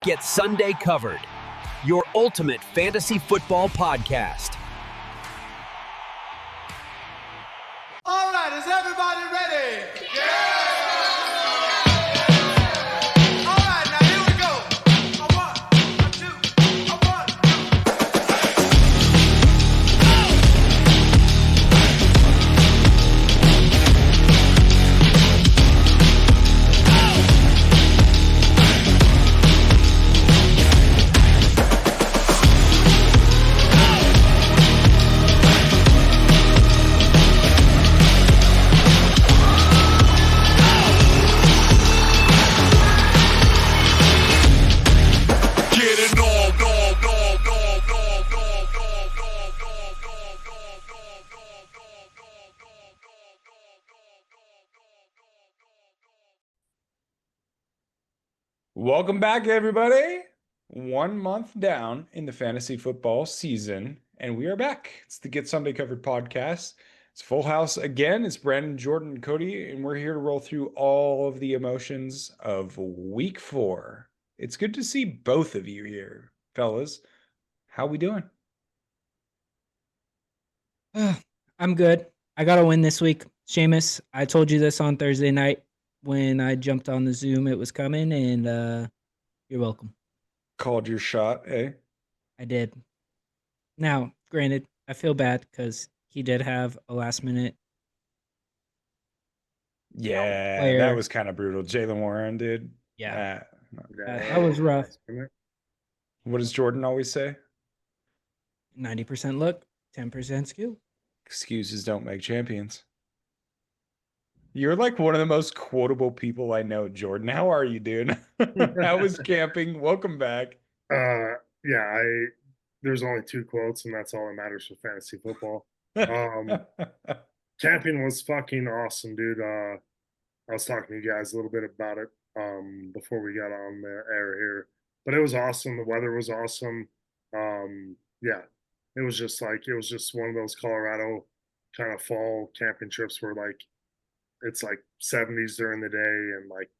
Get Sunday Covered, your ultimate fantasy football podcast. All right, is everybody ready? Yeah! All right, now here we go. A one, a two, a one, Welcome back, everybody. 1 month down in the fantasy football season, and we are back. It's the Get Sunday Covered podcast. It's full house again. It's Brandon, Jordan, and Cody, and we're here to roll through all of the emotions of week 4. It's good to see both of you here, fellas. How we doing? I'm good. I got a win this week. Seamus, I told you this on Thursday night when I jumped on the Zoom. It was coming, and you're welcome. Called your shot, eh? I did. Now, granted, I feel bad because he did have a last minute. Yeah, player. that was kind of brutal. Jalen Warren, dude. Yeah. That was rough. What does Jordan always say? 90% luck, 10% skill. Excuses don't make champions. You're like one of the most quotable people I know, Jordan. How are you, dude? How was camping? Welcome back. There's only 2 quotes, and that's all that matters for fantasy football. Camping was fucking awesome, dude. I was talking to you guys a little bit about it before we got on the air here, but it was awesome. The weather was awesome. It was just one of those Colorado kind of fall camping trips where like it's like 70s during the day and like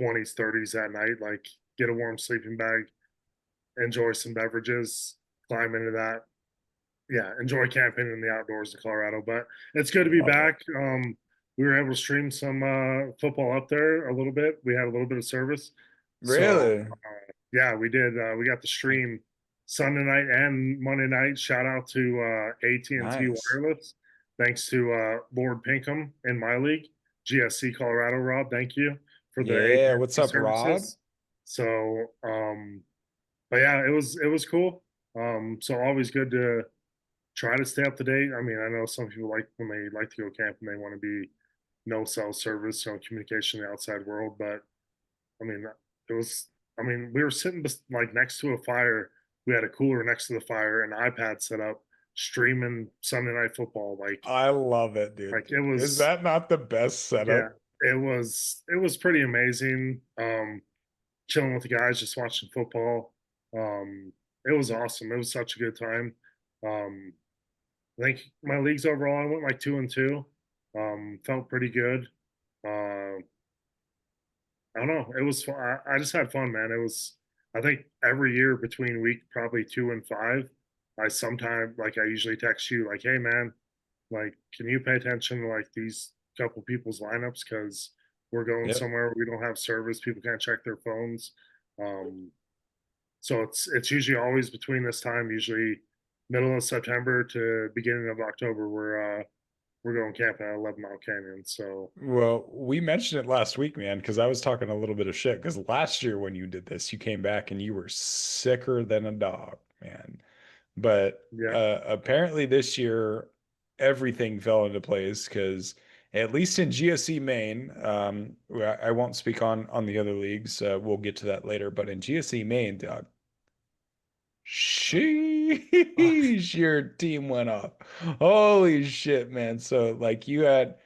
20s, 30s at night. Like get a warm sleeping bag, enjoy some beverages, climb into that. Yeah, enjoy camping in the outdoors in Colorado. But it's good to be back. We were able to stream some football up there a little bit. We had a little bit of service. Really? So, we did. We got the stream Sunday night and Monday night. Shout out to AT&T Wireless. Thanks to Lord Pinkham in my league, GSC Colorado. Rob, thank you for the AT&T what's up, services. So, but yeah, it was cool. So always good to try to stay up to date. I mean, I know some people like when they like to go camping, they want to be no cell service, no communication in the outside world. But I mean, we were sitting like next to a fire. We had a cooler next to the fire, an iPad set up, streaming Sunday Night Football. Like I love it, dude. Like it was. Is that not the best setup? Yeah, it was pretty amazing. Chilling with the guys, just watching football. It was awesome. It was such a good time. I think my leagues overall, I went like 2-2. Felt pretty good. I don't know. It was fun. I just had fun, man. It was. I think every year between week probably 2 and 5, I usually text you like, hey man, like, can you pay attention to like these couple people's lineups because we're going somewhere we don't have service, people can't check their phones. So it's usually always between this time, usually middle of September to beginning of October. We're going camping at 11 Mile Canyon. So, well, we mentioned it last week, man, because I was talking a little bit of shit. Because last year when you did this, you came back and you were sicker than a dog, man. But apparently this year, everything fell into place because at least in GSC Maine, I won't speak on the other leagues. We'll get to that later. But in GSC Maine, dog, sheesh, your team went off. Holy shit, man. So like you had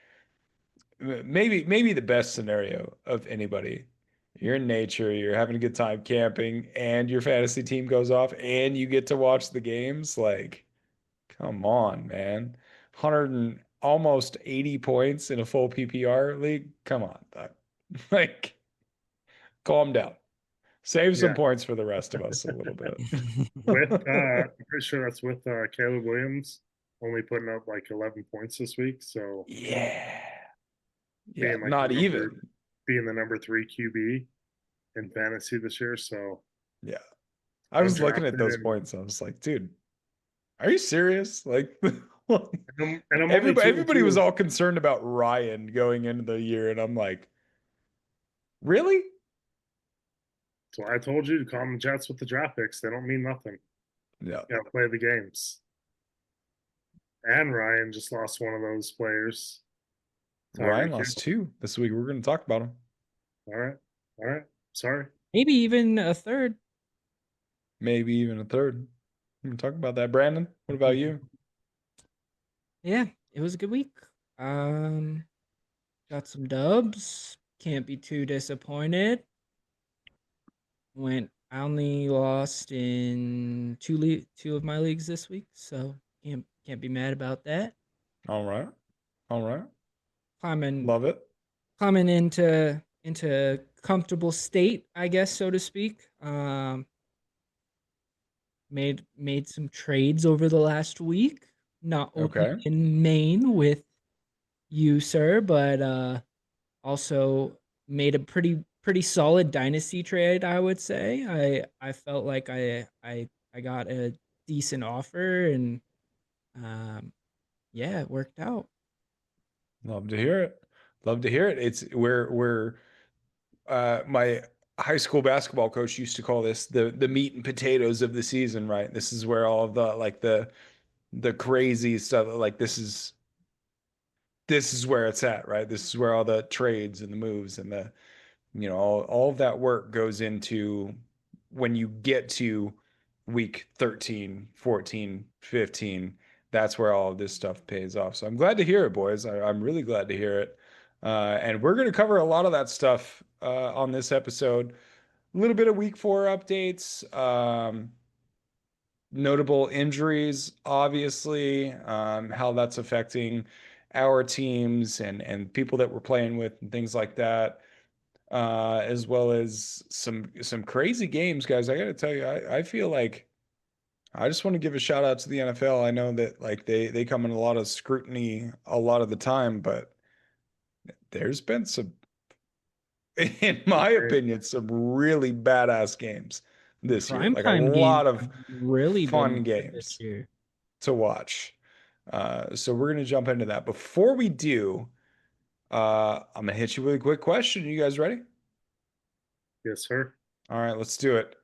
maybe the best scenario of anybody. You're in nature, you're having a good time camping, and your fantasy team goes off and you get to watch the games. Like, come on, man. 100 and almost 80 points in a full PPR league. Come on, dog. Like, calm down. Save some Yeah. points for the rest of us a little bit. With I'm pretty sure that's with Caleb Williams only putting up like 11 points this week. So Yeah. Yeah, being like not even. being the number 3 QB in fantasy this year. So Yeah. I was looking at undrafted those and, points. I was like, dude, are you serious? Like and I'm only 2 and everybody was 2. all concerned about Ryan going into the year, and I'm like, really? So I told you to calm the Jets with the draft picks. They don't mean nothing. Yeah. You gotta play the games. And Ryan just lost one of those players. Ryan Tyreek lost Hill. 2 this week. We're going to talk about him. All right. All right. Sorry. Maybe even a third. Maybe even a third. We're going to talk about that. Brandon, what about you? Yeah, it was a good week. Got some dubs. Can't be too disappointed. I only lost in two of my leagues this week, so can't be mad about that. All right. All right. Climbing Love it. into comfortable state, I guess, so to speak. Made some trades over the last week. Not only Okay. in Maine with you, sir, but also made a pretty solid dynasty trade, I would say. I felt like I got a decent offer, and yeah, it worked out. Love to hear it. Love to hear it. It's we're my high school basketball coach used to call this the meat and potatoes of the season, right? This is where all of the like the crazy stuff, like this is where it's at, right? This is where all the trades and the moves and the all of that work goes into when you get to week 13, 14, 15. That's where all of this stuff pays off. So I'm glad to hear it, boys. I'm really glad to hear it. And we're going to cover a lot of that stuff on this episode. A little bit of week 4 updates, notable injuries, obviously, how that's affecting our teams and people that we're playing with and things like that, as well as some crazy games, guys. I got to tell you, I feel like I just want to give a shout out to the NFL. I know that like they come in a lot of scrutiny a lot of the time, but there's been some, in my opinion, some really badass games this year. Like a Primetime games lot of have really fun been good this games year. to watch. So we're gonna jump into that. Before we do, I'm gonna hit you with a quick question. You guys ready? Yes, sir. All right, let's do it.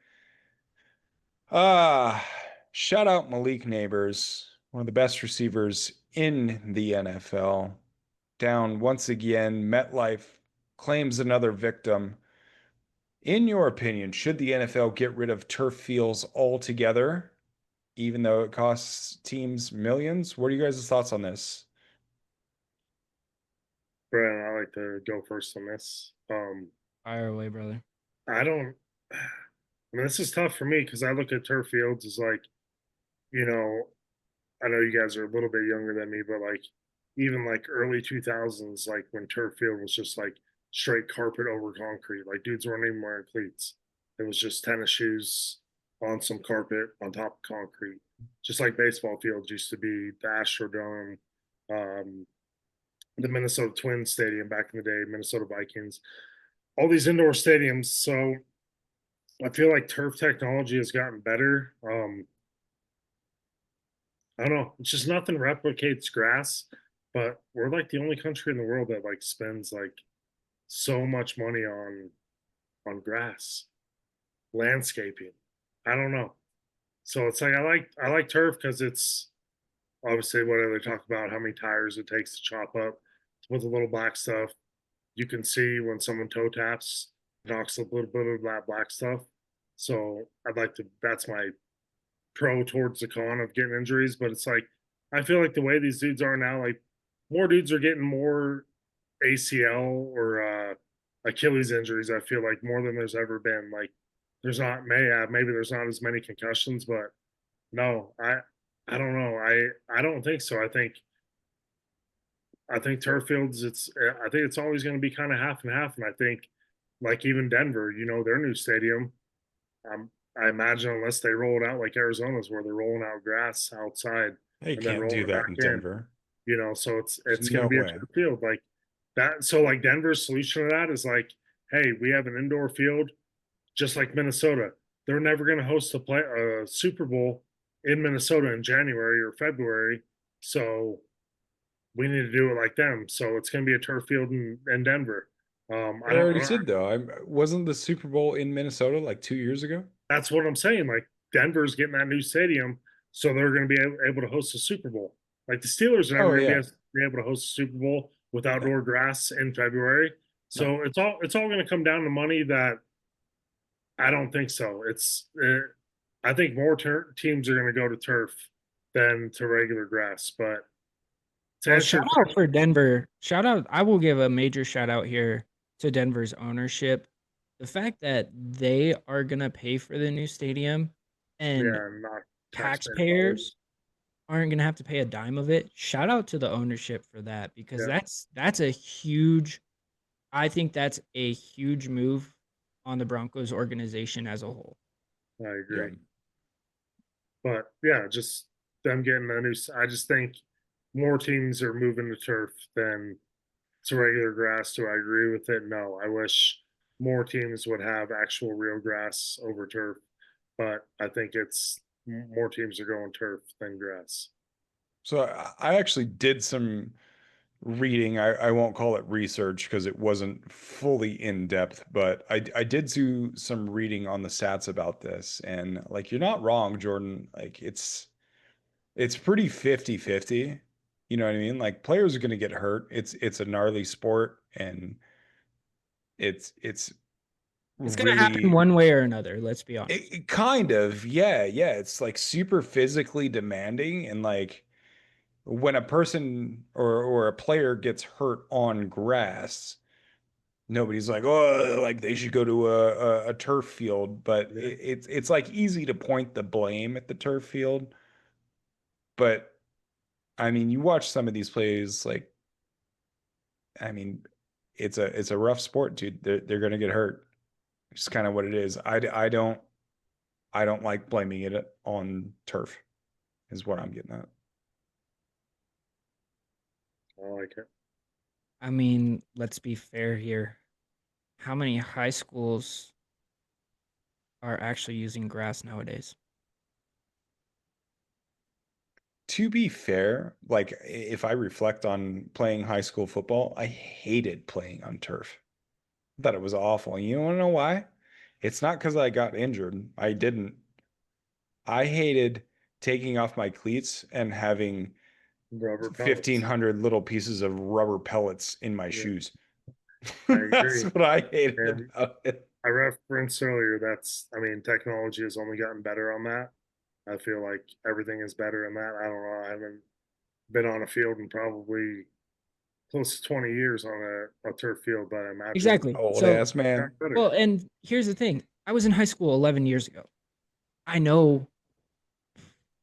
Uh, Shout out Malik Neighbors, one of the best receivers in the NFL. Down once again, MetLife claims another victim. In your opinion, should the NFL get rid of turf fields altogether, even though it costs teams millions? What are you guys' thoughts on this? Brandon, I like to go first on this. Fire away, brother. I don't. I mean, this is tough for me because I look at turf fields as like, you know, I know you guys are a little bit younger than me, but like even like early 2000s, like when turf field was just like straight carpet over concrete, like dudes weren't even wearing cleats. It was just tennis shoes on some carpet on top of concrete, just like baseball fields used to be the Astrodome, um, the Minnesota Twins Stadium back in the day, Minnesota Vikings, all these indoor stadiums. So I feel like turf technology has gotten better. I don't know. It's just nothing replicates grass, but we're like the only country in the world that like spends like so much money on grass, landscaping. I don't know. So it's like I like turf because it's obviously what they talk about how many tires it takes to chop up with the little black stuff. You can see when someone toe taps, knocks a little bit of that black stuff. So I'd like to. That's my pro towards the con of getting injuries, but it's like I feel like the way these dudes are now, like more dudes are getting more ACL or Achilles injuries. I feel like more than there's ever been. Like there's not maybe there's not as many concussions, but no, I don't know. I don't think so. I think turf fields. I think it's always going to be kind of half and half, and I think like even Denver, their new stadium. I imagine unless they roll it out like Arizona's, where they're rolling out grass outside They and then can't rolling do it that back in in. Denver. So There's it's going no to be a way. turf field like that. So like Denver's solution to that is like, hey, we have an indoor field, just like Minnesota. They're never going to host a Super Bowl in Minnesota in January or February, so we need to do it like them. So it's going to be a turf field in Denver. I They don't. already did though. Wasn't the Super Bowl in Minnesota like 2 years ago? That's what I'm saying. Like Denver's getting that new stadium, so they're going to be able to host a Super Bowl. Like the Steelers are Oh never going yeah. to be able to host a Super Bowl with No. outdoor grass in February. So it's all going to come down to money. That I don't think so. I think more teams are going to go to turf than to regular grass. But to Well, answer shout your out for question, Denver. Shout out. I will give a major shout out here to Denver's ownership. The fact that they are gonna pay for the new stadium and yeah, not taxpayer dollars. taxpayers aren't gonna have to pay a dime of it. Shout out to the ownership for that because Yeah, that's a huge. I think that's a huge move on the Broncos organization as a whole. I Yeah. agree. But yeah, just them getting a new. I just think more teams are moving to turf than to regular grass. Do I agree with it? No. I wish more teams would have actual real grass over turf, but I think it's more teams are going turf than grass. So I actually did some reading. I won't call it research because it wasn't fully in depth, but I did do some reading on the stats about this. And like you're not wrong, Jordan. Like it's pretty 50-50. You know what I mean? Like players are gonna get hurt. It's a gnarly sport and it's It's gonna happen really one way or another. Let's be honest. it kind of, yeah. It's like super physically demanding and like when a person or a player gets hurt on grass, nobody's like, oh, like they should go to a turf field. But Yeah. it's like easy to point the blame at the turf field. But I mean, you watch some of these plays, like, I mean, it's a rough sport, dude. They're gonna get hurt. It's kind of what it is. I don't like blaming it on turf, is what I'm getting at. I like it. I mean, let's be fair here. How many high schools are actually using grass nowadays? To be fair, like if I reflect on playing high school football, I hated playing on turf. I thought it was awful. You want to know why? It's not because I got injured. I didn't. I hated taking off my cleats and having Rubber pellets. 1,500 little pieces of rubber pellets in my Yeah, shoes. I That's agree. what I hated And about it. I referenced earlier I mean, technology has only gotten better on that. I feel like everything is better in that. I don't know. I haven't been on a field in probably close to 20 years on a turf field, but I imagine Exactly. Old So, ass man. better. well, and here's the thing. I was in high school 11 years ago. I know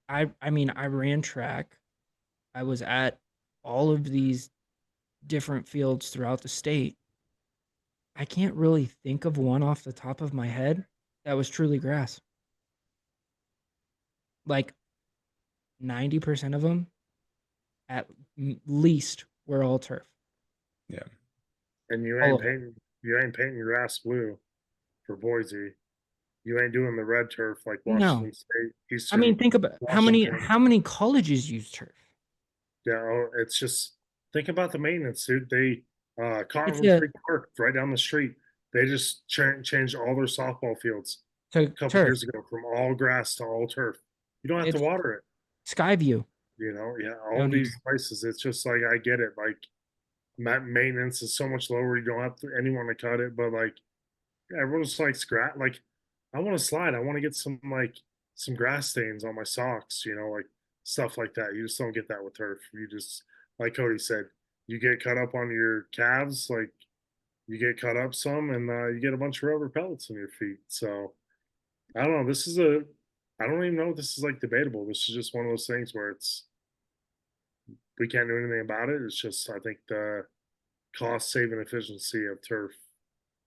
I mean, I ran track. I was at all of these different fields throughout the state. I can't really think of one off the top of my head that was truly grass. Like 90% of them at least were all turf. Yeah. And All of them. you ain't painting grass blue for Boise. You ain't doing the red turf like No. Washington State, I mean, Eastern think about Washington. how many colleges use turf. Yeah, it's just think about the maintenance, dude. They It's Cottonwood a Creek Park right down the street. They just changed all their softball fields to a couple turf. years ago from all grass to all turf. You don't have to It's water it. Skyview. Yeah, all Down here. these places. It's just like I get it. Like maintenance is so much lower. You don't have anyone to cut it, but like yeah, everyone's like scratch. Like I want to slide. I want to get some grass stains on my socks. Like stuff like that. You just don't get that with turf. You just like Cody said, you get cut up on your calves. Like you get cut up some, and you get a bunch of rubber pellets in your feet. So I don't know. I don't even know if this is like debatable. This is just one of those things where we can't do anything about it. It's just I think the cost saving efficiency of turf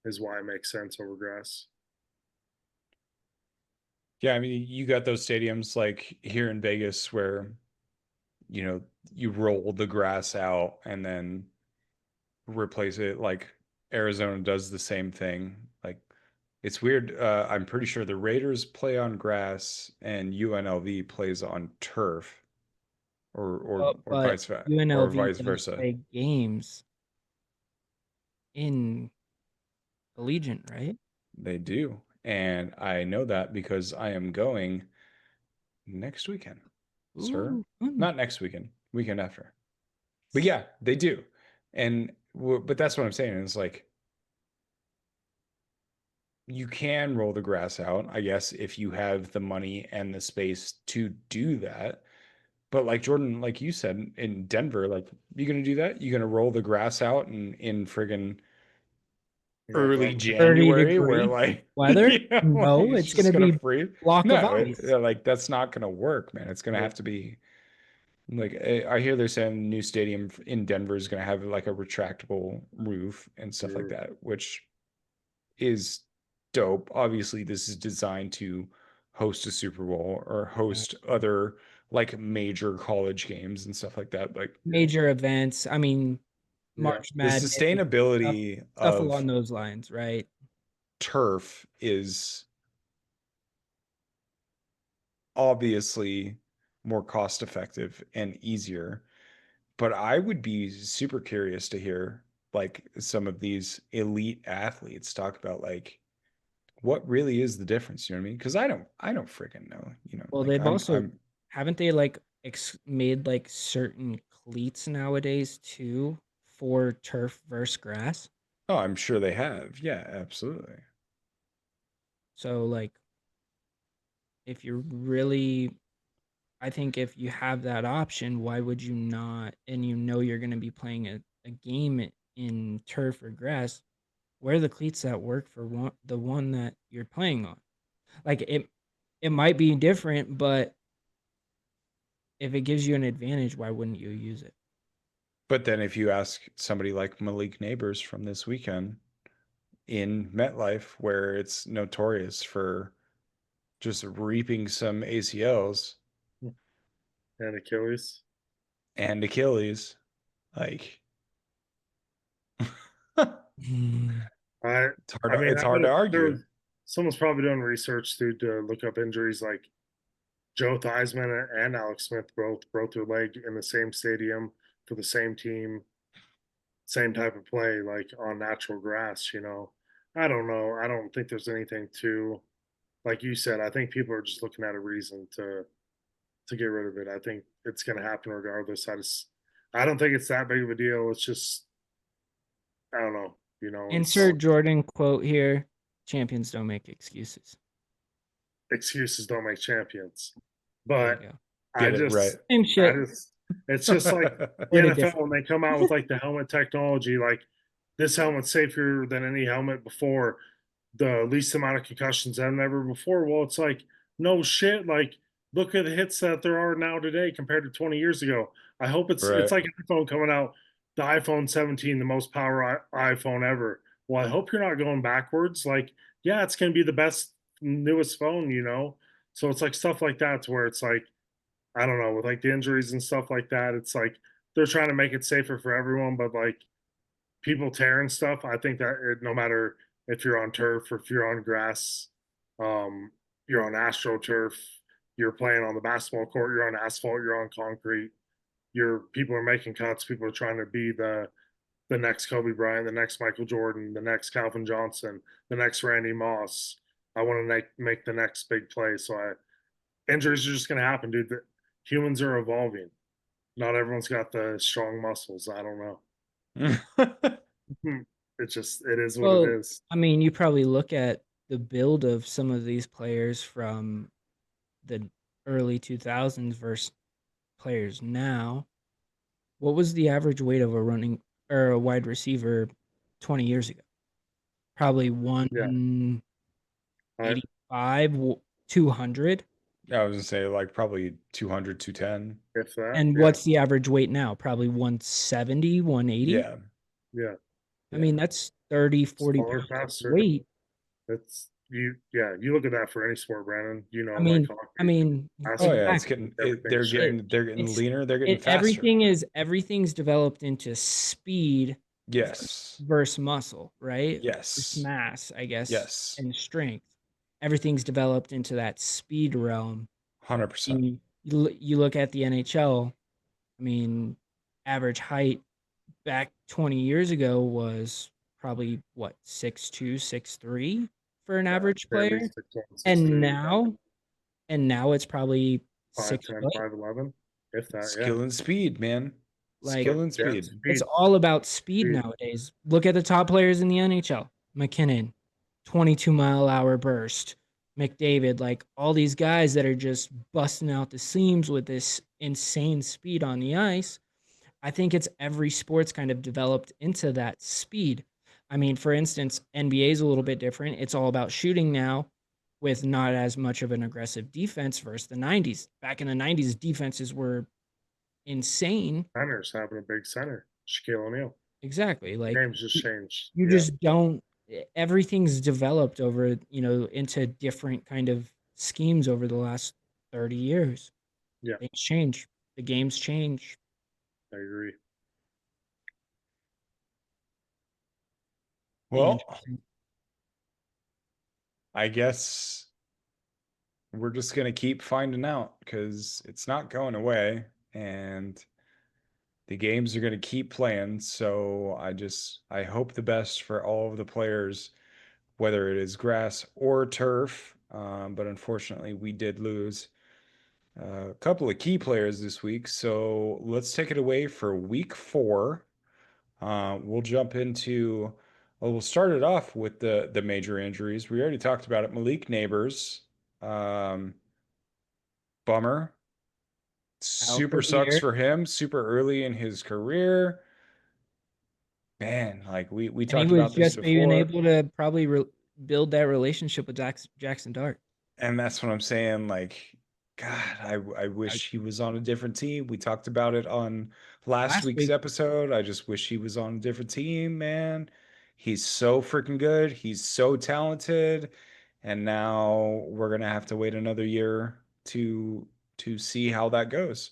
is why it makes sense over grass. Yeah, I mean, you got those stadiums like here in Vegas where, you roll the grass out and then replace it. Like Arizona does the same thing. Like it's weird. I'm pretty sure the Raiders play on grass and UNLV plays on turf, or or or But vice versa, or UNLV vice does versa. play games in Allegiant, right? They do, and I know that because I am going next weekend, sir. Ooh, fun. Not next weekend, weekend after. But yeah, they do. And but that's what I'm saying. It's like you can roll the grass out, I guess, if you have the money and the space to do that. But like Jordan, like you said in Denver, like you gonna do that? You gonna roll the grass out in friggin' Yeah, early bro. 30 January where degree like weather? like No, it's it's just gonna gonna be freeze? block of No, ice. like that's not gonna work, man. It's gonna Yeah, have to be like I hear they're saying the new stadium in Denver is gonna have like a retractable roof and stuff like true. that, which is dope. Obviously, this is designed to host a Super Bowl or host other like major college games and stuff like that. Like Major events. I mean, Yeah, March the Madness, stuff, sustainability stuff of along those lines, right? turf is obviously more cost effective and easier. But I would be super curious to hear like some of these elite athletes talk about like what really is the difference, you know what I mean? Because I don't freaking know, Well, like they've also I'm haven't they like made like certain cleats nowadays too for turf versus grass? oh, I'm sure they have. Yeah, absolutely. So like if you're really I think if you have that option, why would you not and you know you're gonna be playing a game in turf or grass, wear the cleats that work for the one that you're playing on. Like it might be different, but if it gives you an advantage, why wouldn't you use it? But then if you ask somebody like Malik Neighbors from this weekend in MetLife, where it's notorious for just reaping some ACLs and Achilles. and Achilles, like it's I hard I to, mean, it's hard to argue. someone's probably doing research to look up injuries like Joe Theismann and Alex Smith both broke their leg in the same stadium for the same team, same type of play, like on natural grass. I don't know. I don't think there's anything to, like you said. I think people are just looking at a reason to get rid of it. I think it's going to happen regardless. I don't think it's that big of a deal. It's just, I don't know. It's Insert Jordan quote here. Champions don't make excuses. excuses don't make champions. There you But go. I Get it right. just, Same I shit. just, it's just like the Word a NFL different. when they come out with like the helmet technology, like this helmet's safer than any helmet before, the least amount of concussions than ever before. Well, it's like, no shit. Like, look at the hits that there are now today compared to 20 years ago. I hope it's Right. like an iPhone coming out, the iPhone 17, the most power iPhone ever. Well, I hope you're not going backwards. Like, yeah, it's gonna be the best newest phone. So it's like stuff like that to where it's like, I don't know, with like the injuries and stuff like that, it's like they're trying to make it safer for everyone, but like people tearing stuff, I think that no matter if you're on turf or if you're on grass, um, you're on astroturf, you're playing on the basketball court, you're on asphalt, you're on concrete, people are making cuts, people are trying to be the next Kobe Bryant, the next Michael Jordan, the next Calvin Johnson, the next Randy Moss. I want to make the next big play. So injuries are just going to happen, dude. Humans are evolving. Not everyone's got the strong muscles. I don't know. It is what it Well, is. I mean, you probably look at the build of some of these players from the early 2000s versus players now. What was the average weight of a running or a wide receiver 20 years ago? Probably Yeah. 185, 200. I was gonna say like probably 200, 210. If that, And yeah. what's the average weight now? Probably 170, 180. Yeah. Yeah. I Yeah. mean, that's 30, 40 Smaller, pounds of faster. weight. It's you look at that for any sport, Brandon. I Like mean, hockey, I mean, Oh basketball, yeah, it's exactly. getting everything's changed. they're getting It's leaner, they're getting faster. everything's developed into speed Yes. versus muscle, right? Versus Yes. mass, I guess, Yes. and strength. Everything's developed into that speed realm. 100%. You look at the NHL. I mean, average height back 20 years ago was probably what 6'2", 6'3" for an Yeah, average at player, least 6'1", and 6'2", now it's probably 5'10", 6 foot. 5'11", if that. Yeah, Skill and speed, man. Like, Skill and yeah, speed. it's speed, all about speed speed. nowadays. Look at the top players in the NHL. McKinnon, 22-mile-hour burst. McDavid, like all these guys that are just busting out the seams with this insane speed on the ice. I think it's every sport's kind of developed into that speed. I mean, for instance, NBA is a little bit different. It's all about shooting now with not as much of an aggressive defense versus the 90s. Back in the 90s, defenses were insane. Center's having a big center, Shaquille O'Neal. Exactly. The Like game's just changed. you Yeah, just don't everything's developed over, into different kind of schemes over the last 30 years. yeah, Things change. The games change. I agree. Be Well, interesting. I guess we're just gonna keep finding out because it's not going away, and the games are gonna keep playing. So I hope the best for all of the players, whether it is grass or turf. But unfortunately, we did lose a couple of key players this week. So let's take it away for week 4. We'll jump into. Well, we'll start it off with the major injuries. We already talked about it. Malik Neighbors, um, bummer. Out for Super the sucks year. for him. Super early in his career, man. Like we And he talked was about this just being before. able to probably build that relationship with Jackson Dart. And that's what I'm saying. Like, God, I I, wish he was on a different team. We talked about it on last last week's week, episode. I just wish he was on a different team, man. He's so freaking good. He's so talented. And now we're gonna have to wait another year to see how that goes.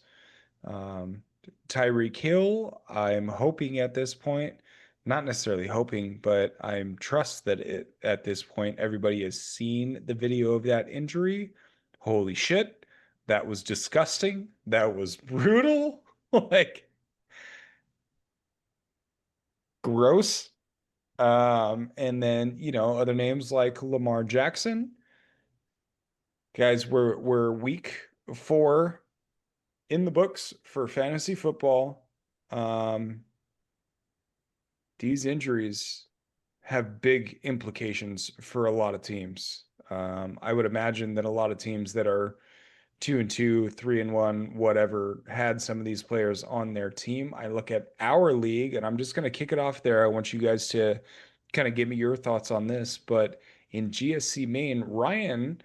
Um, Tyreek Hill, I'm hoping at this point, not necessarily hoping, but I'm trust that at this point everybody has seen the video of that injury. Holy shit, that was disgusting. That was brutal. Like gross. And then, other names like Lamar Jackson. Guys, we're week 4 in the books for fantasy football. Um, these injuries have big implications for a lot of teams. I would imagine that a lot of teams that are 2-2, 3-1, whatever, had some of these players on their team. I look at our league, and I'm just going to kick it off there. I want you guys to kind of give me your thoughts on this. But in GSC Maine, Ryan,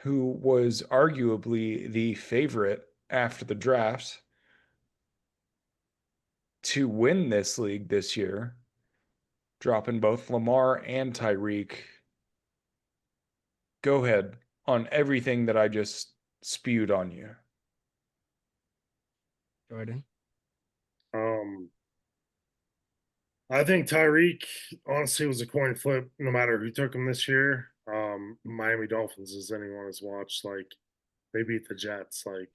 who was arguably the favorite after the draft to win this league this year, dropping both Lamar and Tyreek. Go ahead on everything that I just spewed on you. Jordan. Um, I think Tyreek honestly was a coin flip. No matter who took him this year, Miami Dolphins, as anyone has watched, like they beat the Jets. Like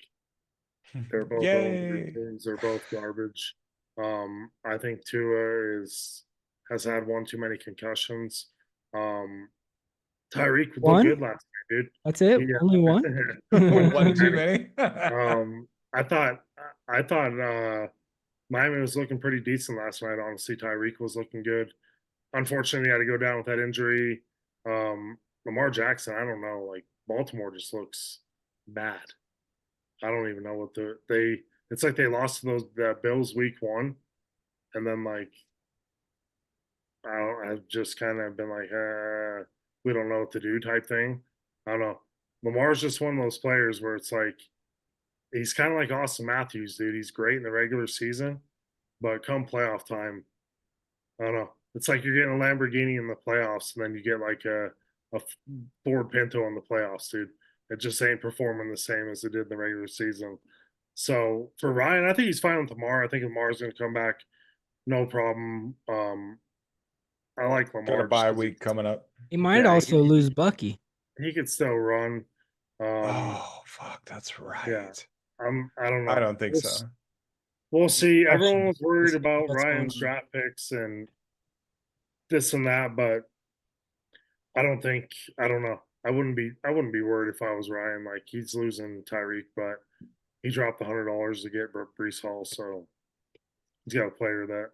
they're both 0-3 Yay. teams. They're both garbage. I think Tua has had one too many concussions. Um, Tyreek looked One? good last night, dude. That's it? He, Only one? One too many. I thought I thought Miami was looking pretty decent last night. Honestly, Tyreek was looking good. Unfortunately, he had to go down with that injury. Lamar Jackson, I don't know. Like Baltimore just looks bad. I don't even know what they. It's like they lost to the Bills week 1, and then like I've just kind of been like, we don't know what to do type thing. I don't know. Lamar's just one of those players where it's like he's kind of like Austin Matthews, dude. He's great in the regular season, but come playoff time, I don't know. It's like you're getting a Lamborghini in the playoffs, and then you get like a a Ford Pinto in the playoffs, dude. It just ain't performing the same as it did in the regular season. So for Ryan, I think he's fine with Lamar. I think Lamar's going to come back, no problem. I like Got a Lamar. bye week coming up. He might Yeah, also lose Bucky. he could still run. Oh fuck, that's Yeah, right. I don't know. I don't think We'll, so. we'll see. Everyone Question. was worried Let's see about what's going Ryan's on. draft picks and this and that, but I don't think I don't know. I wouldn't be worried if I was Ryan. Like he's losing Tyreek, but he dropped $100 to get Brees Hall, so he's got a player that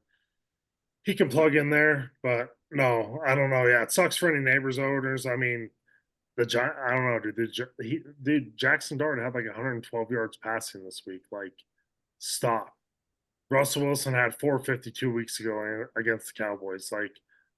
he can plug in there. But no, I don't know. Yeah, it sucks for any neighbors owners. I mean, the Giant. I don't know, dude. Dude, Jackson Dart had like 112 yards passing this week. Like, stop. Russell Wilson had 452 weeks ago against the Cowboys. Like,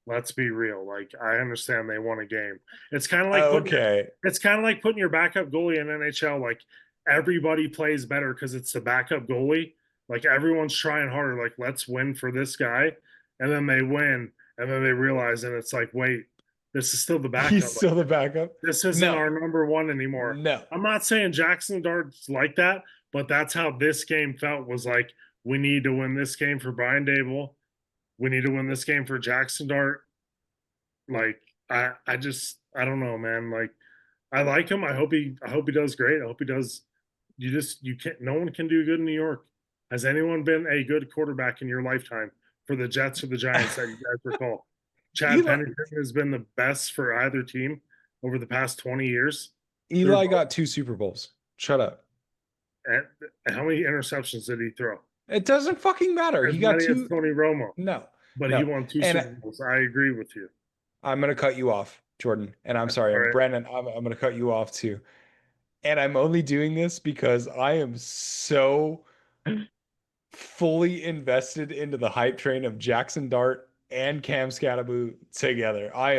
let's be real. Like, I understand they won a game. It's kind of like putting your backup goalie in NHL. Like, everybody plays better because it's the backup goalie. Like, everyone's trying harder. Like, let's win for this guy, and then they win, and then they realize, and it's like, wait, this is still the backup. He's still the backup. This isn't our number one anymore. No. I'm not saying Jackson Dart's like that, but that's how this game felt. Was like, we need to win this game for Brian Dable. We need to win this game for Jackson Dart. Like, I don't know, man. Like, I like him. I hope he does great. I hope he does. You can't. No one can do good in New York. Has anyone been a good quarterback in your lifetime for the Jets or the Giants that you guys recall? Chad Pennington has been the best for either team over the past 20 years. Eli got 2 Super Bowls. Shut up. And how many interceptions did he throw? It doesn't fucking matter. As He got many 2. as Tony Romo. No. But no. he won 2 Super Bowls. I agree with you. I'm going to cut you off, Jordan. And I'm sorry, right. Brandon, I'm going to cut you off too. And I'm only doing this because I am so fully invested into the hype train of Jackson Dart and Cam Scatterbo together. I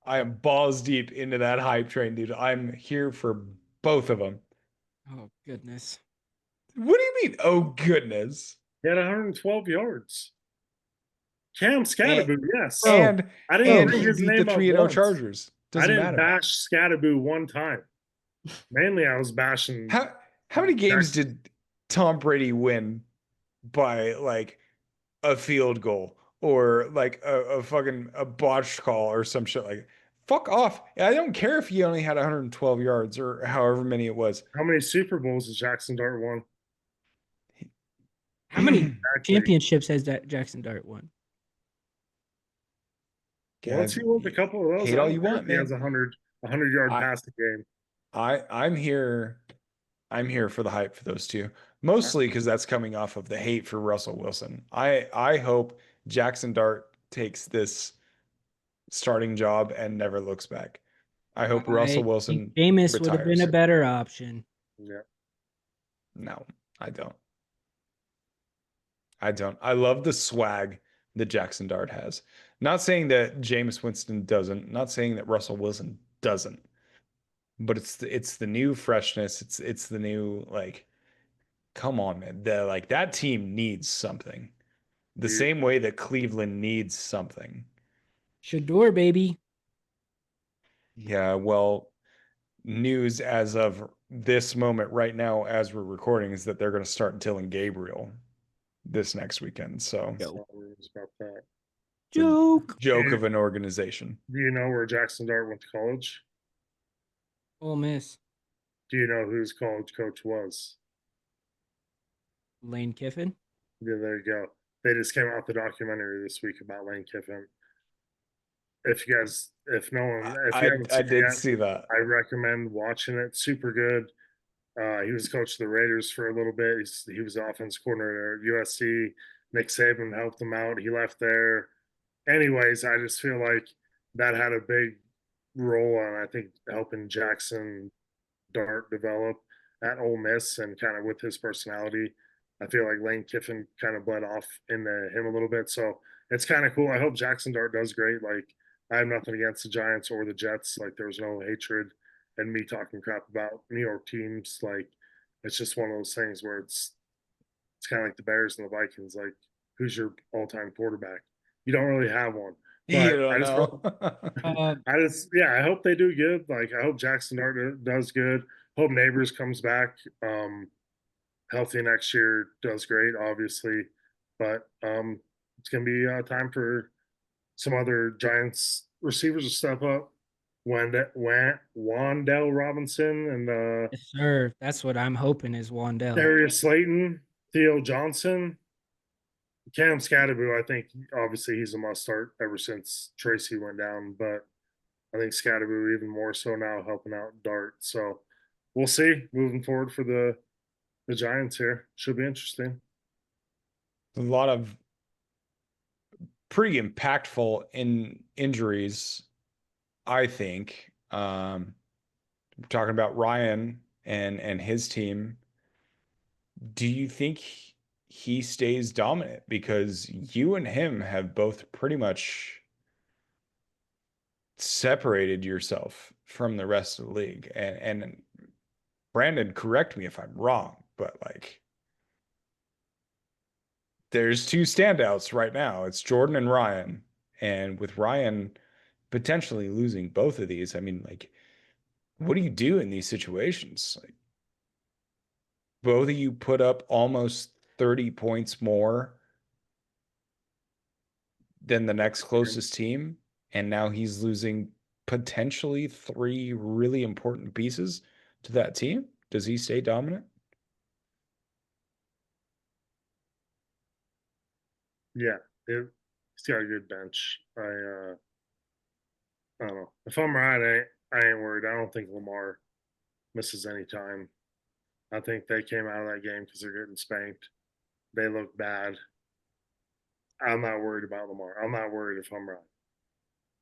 am balls deep into that hype train, dude. I'm here for both of them. Oh goodness. What do you mean? Oh goodness. He had 112 yards. Cam Scatterbo, yes. And I didn't bring he his beat the name up 3-0 once. Chargers. I didn't matter. bash Scatterbo one time. Mainly, I was bashing. How many games did Tom Brady win by like a field goal or like a fucking botched call or some shit like? Fuck off! I don't care if he only had 112 yards or however many it was. How many Super Bowls has Jackson Dart won? How many championships has that Jackson Dart won? Once he won a couple of those, hate all you want, he man. has 100-yard passing game. I'm here for the hype for those two. Mostly because that's coming off of the hate for Russell Wilson. I hope Jackson Dart takes this starting job and never looks back. I hope Russell Wilson Jameis would have been a better option. Yeah. No, I don't. I love the swag that Jackson Dart has. Not saying that Jameis Winston doesn't. Not saying that Russell Wilson doesn't. But it's the new freshness. It's the new like. Come on, man. That team needs something. The same way that Cleveland needs something. Shador, baby. Yeah, well, news as of this moment right now as we're recording is that they're going to start Dylan Gabriel this next weekend. So joke of an organization. Do you know where Jackson Dart went to college? Ole Miss. Do you know who his college coach was? Lane Kiffin. Yeah, there you go. They just came out with the documentary this week about Lane Kiffin. If you haven't I did see that. I recommend watching it. Super good. He was coach of the Raiders for a little bit. He was offense coordinator at USC. Nick Saban helped him out. He left there. Anyways, I just feel like that had a big role on, I think, helping Jackson Dart develop at Ole Miss and kind of with his personality. I feel like Lane Kiffin kind of bled off into him a little bit. So it's kind of cool. I hope Jackson Dart does great. Like, I have nothing against the Giants or the Jets. Like, there was no hatred and me talking crap about New York teams. Like, it's just one of those things where it's kind of like the Bears and the Vikings. Like, who's your all-time quarterback? You don't really have one. You But don't I just know. I hope they do good. Like I hope Jackson Dart does good. Hope Neighbors comes back healthy next year, does great, obviously. But it's gonna be time for some other Giants receivers to step up. Wandell Robinson and Yes, sir. That's what I'm hoping is Wandell. Darius Slayton, Theo Johnson, Cam Scatterbu. I think obviously he's a must start ever since Tracy went down, but I think Scatterbu even more so now helping out Dart. So we'll see moving forward for the Giants here. Should be interesting. A lot of pretty impactful injuries, I think. Talking about Ryan and his team, do you think he stays dominant? Because you and him have both pretty much separated yourself from the rest of the league. And Brandon, correct me if I'm wrong, but like there's two standouts right now. It's Jordan and Ryan. And with Ryan potentially losing both of these, I mean, like, what do you do in these situations? Like, both of you put up almost 30 points more than the next closest team, and now he's losing potentially three really important pieces to that team. Does he stay dominant? Yeah, he's got a good bench. I don't know. If I'm right, I ain't worried. I don't think Lamar misses any time. I think they came out of that game because they're getting spanked. They look bad. I'm not worried about Lamar. I'm not worried if I'm right.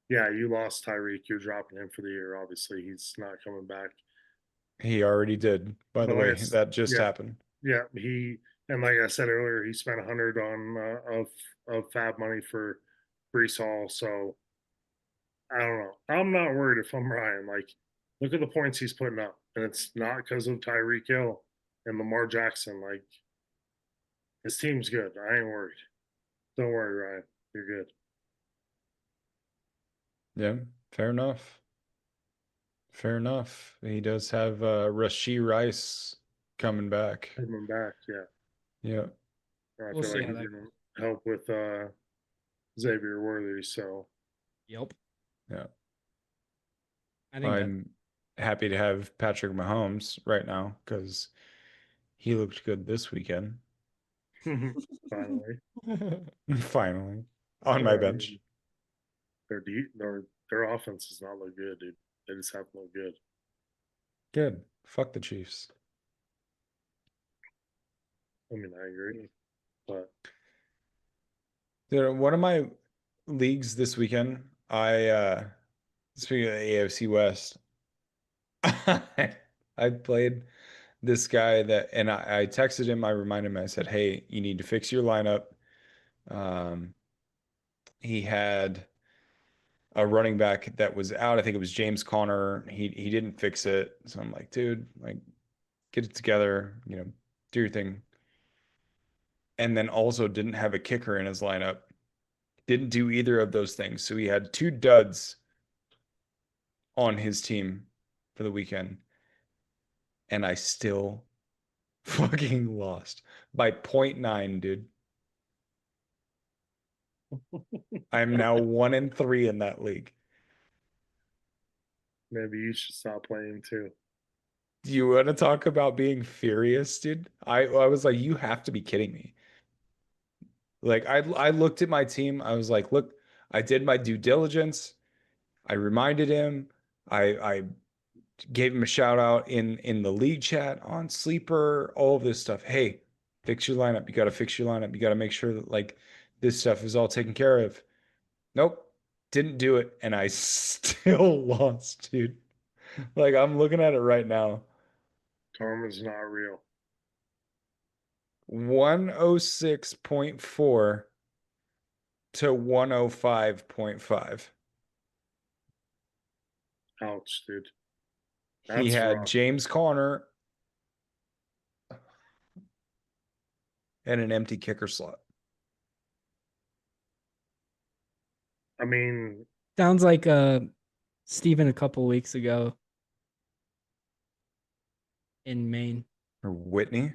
Yeah, you lost Tyreek. You're dropping him for the year. Obviously, he's not coming back. He already did, by the But way. That just yeah, happened. yeah. And like I said earlier, he spent 100 on of fab money for Brees Hall. So I don't know. I'm not worried if I'm Ryan. Like, look at the points he's putting up, and it's not because of Tyreek Hill and Lamar Jackson. Like, his team's good. I ain't worried. Don't worry, Ryan. You're good. Yeah, fair enough. Fair enough. He does have Rashee Rice coming back. Coming back, yeah. Yeah. I We'll feel see like how he's that gonna goes. help with Xavier Worthy. So Yep. Yeah. I think that I'm happy to have Patrick Mahomes right now because he looked good this weekend. finally, Finally. On my yeah, I bench. mean, their offense does not look good, dude. They just haven't looked good. Good. Fuck the Chiefs. I mean, I agree, but One of my leagues this weekend, speaking of the AFC West, I played this guy and I texted him, I reminded him, I said, hey, you need to fix your lineup. He had a running back that was out. I think it was James Conner. He didn't fix it. So I'm like, dude, like, get it together, do your thing. And then also didn't have a kicker in his lineup. Didn't do either of those things. So he had two duds on his team for the weekend. And I still fucking lost by 0.9, dude. I'm now 1-3 in that league. maybe you should stop playing too. Do you want to talk about being furious, dude? I was like, you have to be kidding me. Like I looked at my team. I was like, look, I did my due diligence. I reminded him. I gave him a shout out in the league chat on Sleeper, all of this stuff. Hey, fix your lineup. You got to fix your lineup. You got to make sure that like this stuff is all taken care of. Nope. Didn't do it and I still lost, dude. Like I'm looking at it right now. Karma's not real. 106.4 to 105.5. Ouch, dude. He That's had rough. James Conner and an empty kicker slot. I mean, Sounds like Steven a couple weeks ago in Maine. Or Whitney.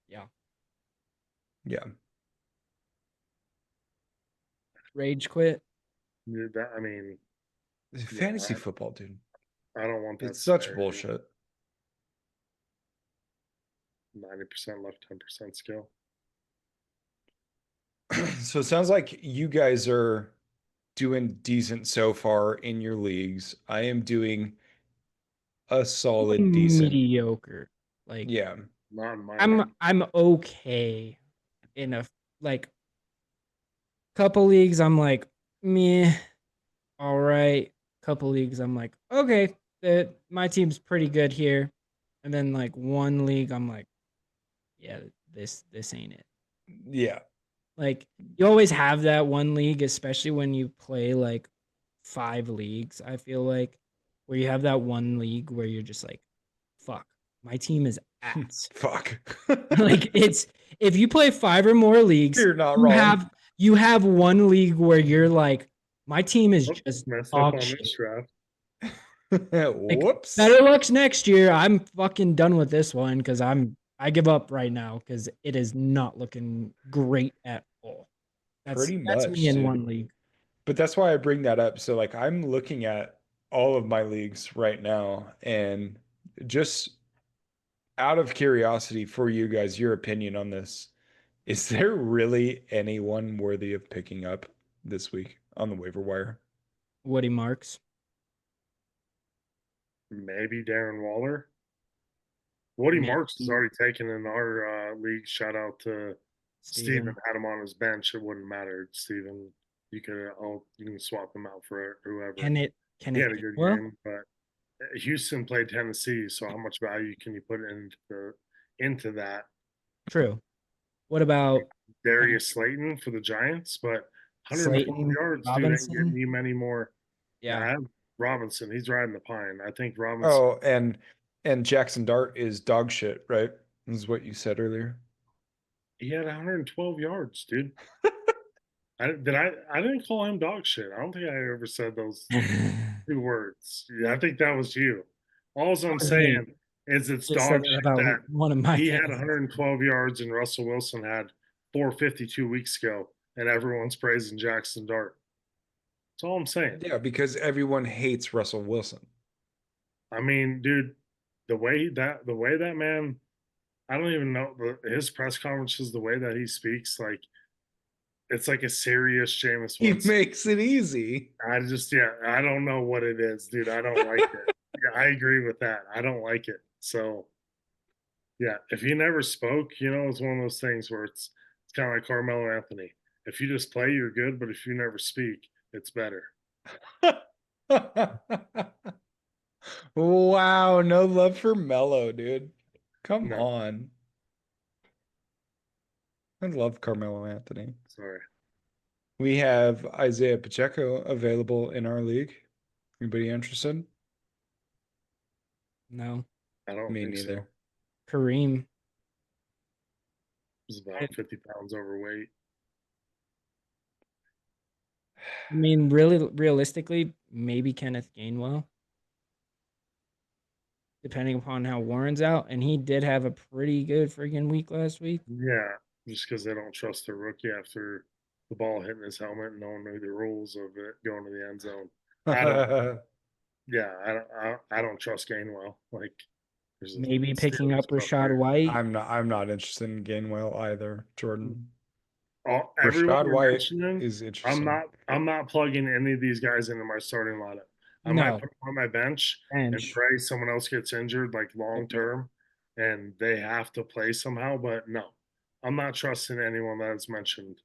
Yeah. Yeah. Rage quit. that, I mean, Fantasy football, dude. I don't want that. It's such scenario. bullshit. 90% left, 10% skill. So it sounds like you guys are doing decent so far in your leagues. I am doing a solid decent. Mediocre. Like Yeah. Not in my league. I'm okay in a like couple leagues. I'm like meh, all right. Couple leagues, I'm like okay, that my team's pretty good here, and then like one league, I'm like, yeah, this ain't it. Yeah. Like you always have that one league, especially when you play like 5 leagues. I feel like where you have that one league where you're just like, fuck, my team is ass. Fuck. Like it's if you play 5 or more leagues, You're not wrong. you have one league where you're like, my team is Oh, just messed up dog on shit. this draft. Like, Whoops. better lucks next year. I'm fucking done with this one because I give up right now because it is not looking great at all. Pretty That's much, me in dude. one league. But that's why I bring that up. So like I'm looking at all of my leagues right now, and just out of curiosity for you guys, your opinion on this. Is there really anyone worthy of picking up this week on the waiver wire? Woody Marks. Maybe Darren Waller. Woody Maybe Marks is already taken in our league. Shout out to Steven. Steven. Had him on his bench. It wouldn't matter. Steven, you can swap him out for whoever. Can He it had a hit good well? game, but Houston played Tennessee, so how much value can you put into that? True. What about Darius Slayton for the Giants, but 112 Slayton, yards, dude, ain't getting Robinson? you many more. Yeah. I have Robinson. He's riding the pine. I think Robinson. Oh, and Jackson Dart is dog shit, right? This is what you said earlier. He had 112 yards, dude. I didn't call him dog shit. I don't think I ever said those 2 words. Yeah, I think that was you. All I'm saying is it's Just said dog that shit about that one of my he had fans. 112 yards and Russell Wilson had 452 weeks ago, and everyone's praising Jackson Dart. That's all I'm saying. Yeah, because everyone hates Russell Wilson. I mean, dude, the way that man, I don't even know his press conferences, the way that he speaks, like it's like a serious Jameis He Winston. makes it easy. I don't know what it is, dude. I don't like it. Yeah, I agree with that. I don't like it. So, yeah, if he never spoke, it's one of those things where it's kind of like Carmelo Anthony. If you just play, you're good, but if you never speak, it's better. Wow, no love for Melo, dude. Come No. on. I love Carmelo Anthony. Sorry. We have Isaiah Pacheco available in our league. Anybody interested? No. I don't Me think neither. so. Kareem. He's about 50 pounds overweight. I mean, really, realistically, maybe Kenneth Gainwell, depending upon how Warren's out, and he did have a pretty good freaking week last week. Yeah, just because they don't trust their rookie after the ball hitting his helmet and knowing the rules of it going to the end zone. I don't trust Gainwell. Like, there's a Maybe picking up serious stuff Rashad there. White. I'm not interested in Gainwell either, Jordan. Everyone Rashad you're White mentioning, is interesting. I'm not plugging any of these guys into my starting lineup. I might put them on my bench and pray someone else gets injured, like long term, and they have to play somehow. But no, I'm not trusting anyone that is mentioned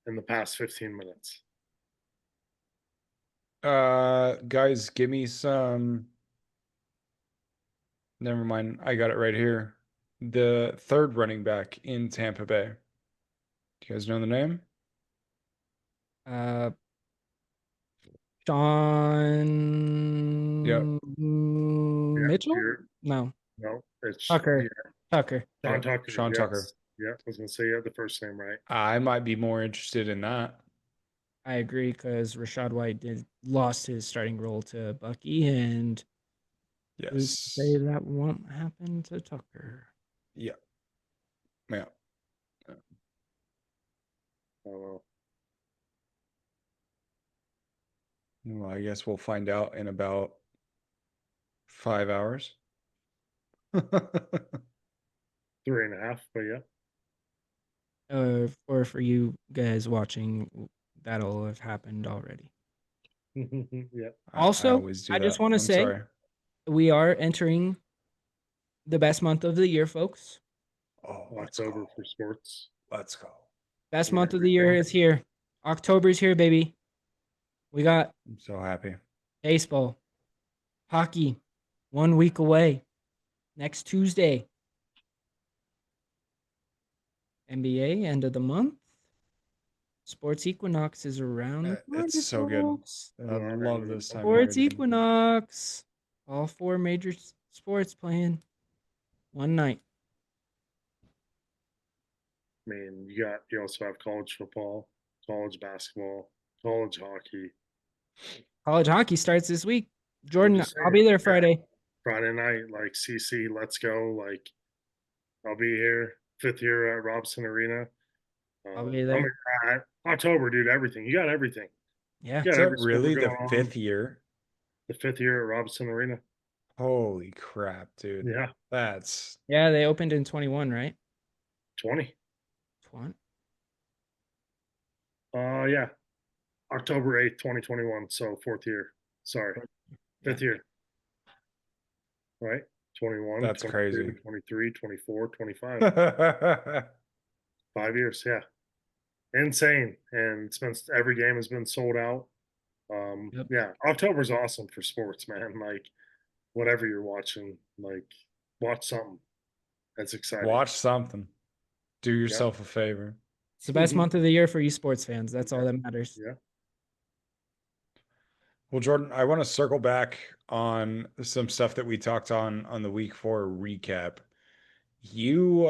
in the past 15 minutes. Guys, give me some. Never mind. I got it right here. The third running back in Tampa Bay. Do you guys know the name? Sean Yep. Mitchell? No. It's Tucker. Tucker. Sean Tucker. Sean Tucker. Yeah, I was gonna say you had the first name right. I might be more interested in that. I agree because Rashad White lost his starting role to Bucky, and who's to say Yes. that won't happen to Tucker? Yeah. Yeah. I don't know. Well, I guess we'll find out in about 5 hours. 3.5, but yeah. Or for you guys watching, that'll have happened already. Yeah. I Also, always do I just that. want to I'm say sorry. we are entering the best month of the year, folks. Oh, let's October go. for sports. Let's go. Best Yeah, month of the year everything. is here. October's here, baby. We got I'm so happy. baseball, hockey, 1 week away. Next Tuesday. NBA, end of the month. Sports Equinox is around the corner, It's so good. folks. I love this time of year. Sports dude. Equinox. All 4 major sports playing one night. I mean, you also have college football, college basketball, college hockey. College hockey starts this week. I'm Jordan, just I'll be saying, there yeah, Friday. Friday night, like CC, let's go. Like I'll be here, 5th year at Robson Arena. I'll be I there. mean, October, dude, everything. You got everything. Yeah. You Is got that every sport really going the on. 5th year? The 5th year at Robson Arena. Holy crap, dude. Yeah, That's Yeah, they opened in 21, right? 20. 20. Yeah, October 8th, 2021. So 4th year. Sorry, Yeah. 5th year. Right? 21, that's 22, crazy. 23, 24, 25. That's 5 years. Yeah. Insane. And it's been, every game has been sold out. Yep. Yeah, October's awesome for sports, man. Like whatever you're watching, like watch something that's exciting. Watch something. Do Yeah. yourself a favor. It's the best Mhm. month of the year for you sports fans. That's all that matters. Yeah. Well, Jordan, I want to circle back on some stuff that we talked on the week 4 recap. You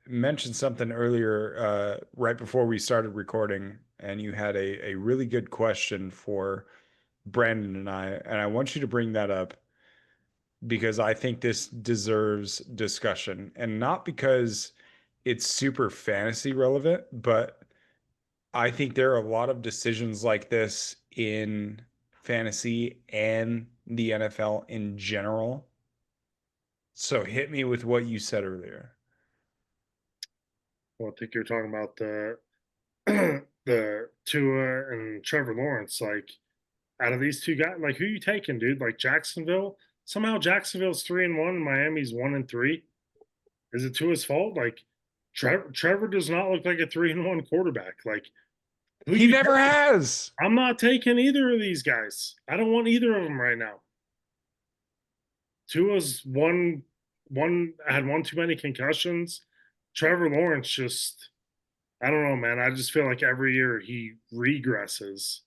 mentioned something earlier, right before we started recording, and you had a really good question for Brandon and I want you to bring that up because I think this deserves discussion, and not because it's super fantasy relevant, but I think there are a lot of decisions like this in fantasy and the NFL in general. So hit me with what you said earlier. Well, I think you're talking about the the Tua and Trevor Lawrence. Like out of these two guys, like who you taking, dude? Like Jacksonville. Somehow Jacksonville's 3-1 and Miami's 1-3. Is it Tua's fault? Like Trevor does not look like a 3-1 quarterback. Like who He you never taking? has. I'm not taking either of these guys. I don't want either of them right now. Tua's had one too many concussions. Trevor Lawrence just I don't know, man. I just feel like every year he regresses.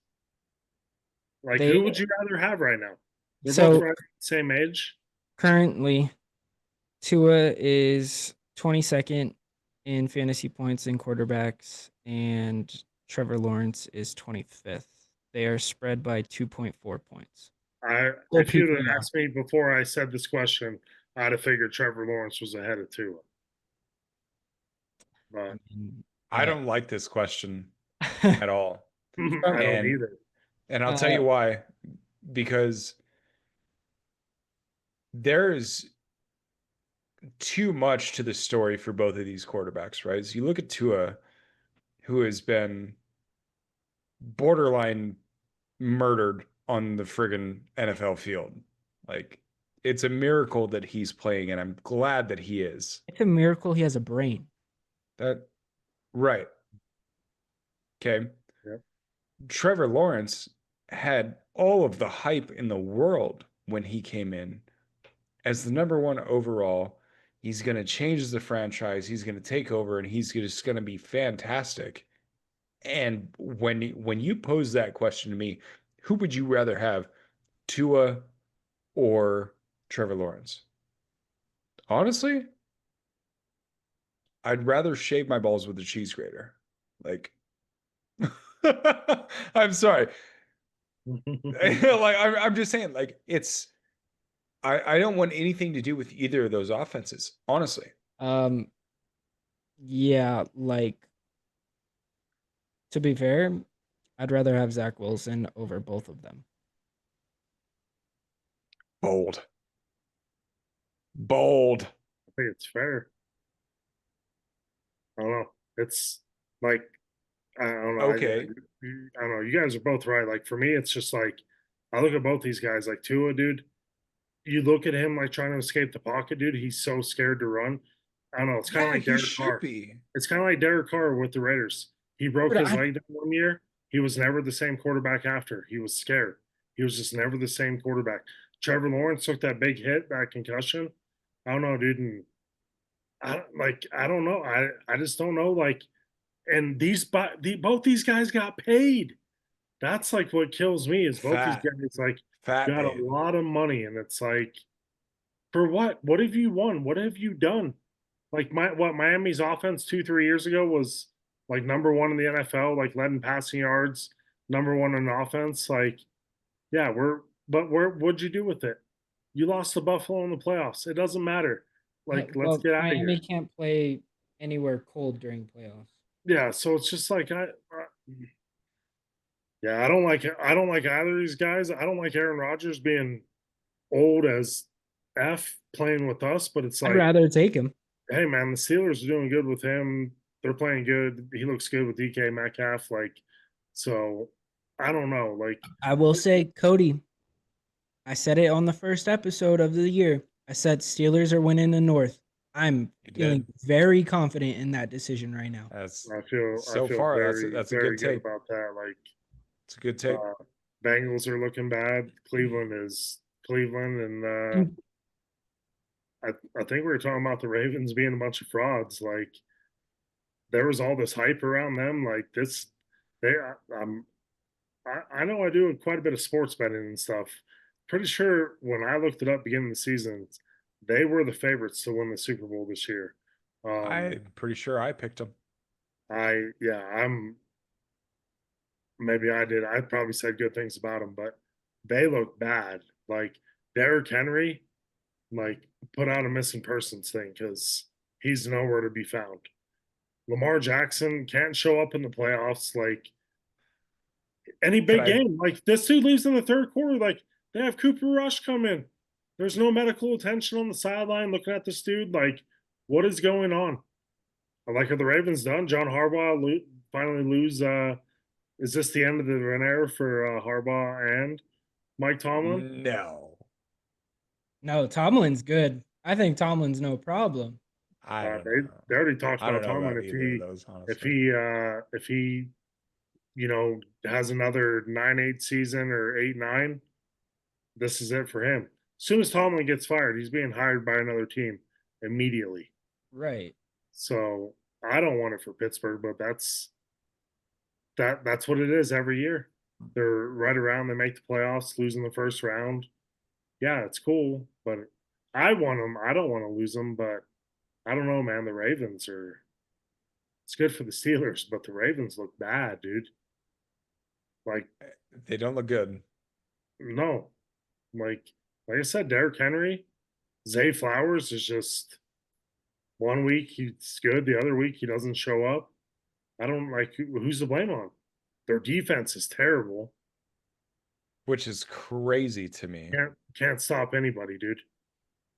Like They who would you rather have right now? They're both so right the same age. currently Tua is 22nd in fantasy points in quarterbacks, and Trevor Lawrence is 25th. They are spread by 2.4 points. Full If you'd have PPR. asked me before I said this question, I'd have figured Trevor Lawrence was ahead of Tua. I But mean, I don't like this question at all. I don't And either. and I'll tell you why. Because there's too much to the story for both of these quarterbacks, right? So you look at Tua, who has been borderline murdered on the friggin' NFL field. Like, it's a miracle that he's playing, and I'm glad that he is. It's a miracle he has a brain. That right. Okay. Yep. Trevor Lawrence had all of the hype in the world when he came in as the number 1 overall. He's going to change the franchise. He's going to take over, and he's just going to be fantastic. And when you pose that question to me, who would you rather have, Tua or Trevor Lawrence? Honestly, I'd rather shave my balls with a cheese grater. Like, I'm sorry. Like I'm just saying, like I don't want anything to do with either of those offenses, honestly. Yeah, like to be fair, I'd rather have Zach Wilson over both of them. Bold. Bold. I think it's fair. I don't know. It's like I don't know. Okay. I don't know. You guys are both right. Like for me, it's just like I look at both these guys. Like Tua, dude. You look at him like trying to escape the pocket, dude. He's so scared to run. I don't know. It's kind of Yeah, like he Derek should Carr. be. It's kind of like Derek Carr with the Raiders. He broke Dude, his I- leg down one year. He was never the same quarterback after. He was scared. He was just never the same quarterback. Trevor Lawrence took that big hit, that concussion. I don't know, dude. And I don't know. I just don't know. Like, and both these guys got paid. That's like what kills me is both these Fat. guys like Fat got a paid. lot of money, and it's like, for what? What have you won? What have you done? Like Miami's offense 2-3 years ago was like number one in the NFL, like led in passing yards, number one in offense. Like, yeah, what'd you do with it? You lost to Buffalo in the playoffs. It doesn't matter. yeah, Like, let's well, get out of Miami here. can't play anywhere cold during playoffs. Yeah, so it's just like yeah, I don't like either of these guys. I don't like Aaron Rodgers being old as F playing with us, but it's I'd like, rather take him. hey man, the Steelers are doing good with him. They're playing good. He looks good with DK Metcalf. Like, so I don't know. Like, I will say, Cody, I said it on the first episode of the year. I said Steelers are winning the North. I'm You feeling did. very confident in that decision right now. That's I so feel far. very That's a very good good take. about that. Like, It's a good take. Bengals are looking bad. Cleveland is Cleveland, and And I think we were talking about the Ravens being a bunch of frauds. Like, there was all this hype around them. Like this, they I know I do quite a bit of sports betting and stuff. Pretty sure when I looked it up beginning of the season, they were the favorites to win the Super Bowl this year. I'm pretty sure I picked him. I'm maybe I did. I probably said good things about them, but they look bad. Like Derrick Henry, like put out a missing persons thing because he's nowhere to be found. Lamar Jackson can't show up in the playoffs. Like any Can big I game. Like this dude leaves in the third quarter. Like they have Cooper Rush come in. There's no medical attention on the sideline looking at this dude. Like, what is going on? Like, are the Ravens done? John Harbaugh finally lose. Is this the end of the run era for Harbaugh and Mike Tomlin? No. no, Tomlin's good. I think Tomlin's no problem. I don't They know. they already talked I don't about know Tomlin about either of those, if honestly. he has another 9-8 season or 8-9, this is it for him. As soon as Tomlin gets fired, he's being hired by another team immediately. Right. So I don't want it for Pittsburgh, but that's what it is every year. They're right around, they make the playoffs, losing the first round. Yeah, it's cool, but I want them. I don't want to lose them, but I don't know, man. The Ravens are it's good for the Steelers, but the Ravens look bad, dude. Like, They don't look good. no. Like I said, Derrick Henry, Zay Flowers is just 1 week he's good, the other week he doesn't show up. I don't like who's the blame on? Their defense is terrible. Which is crazy to me. Can't stop anybody, dude.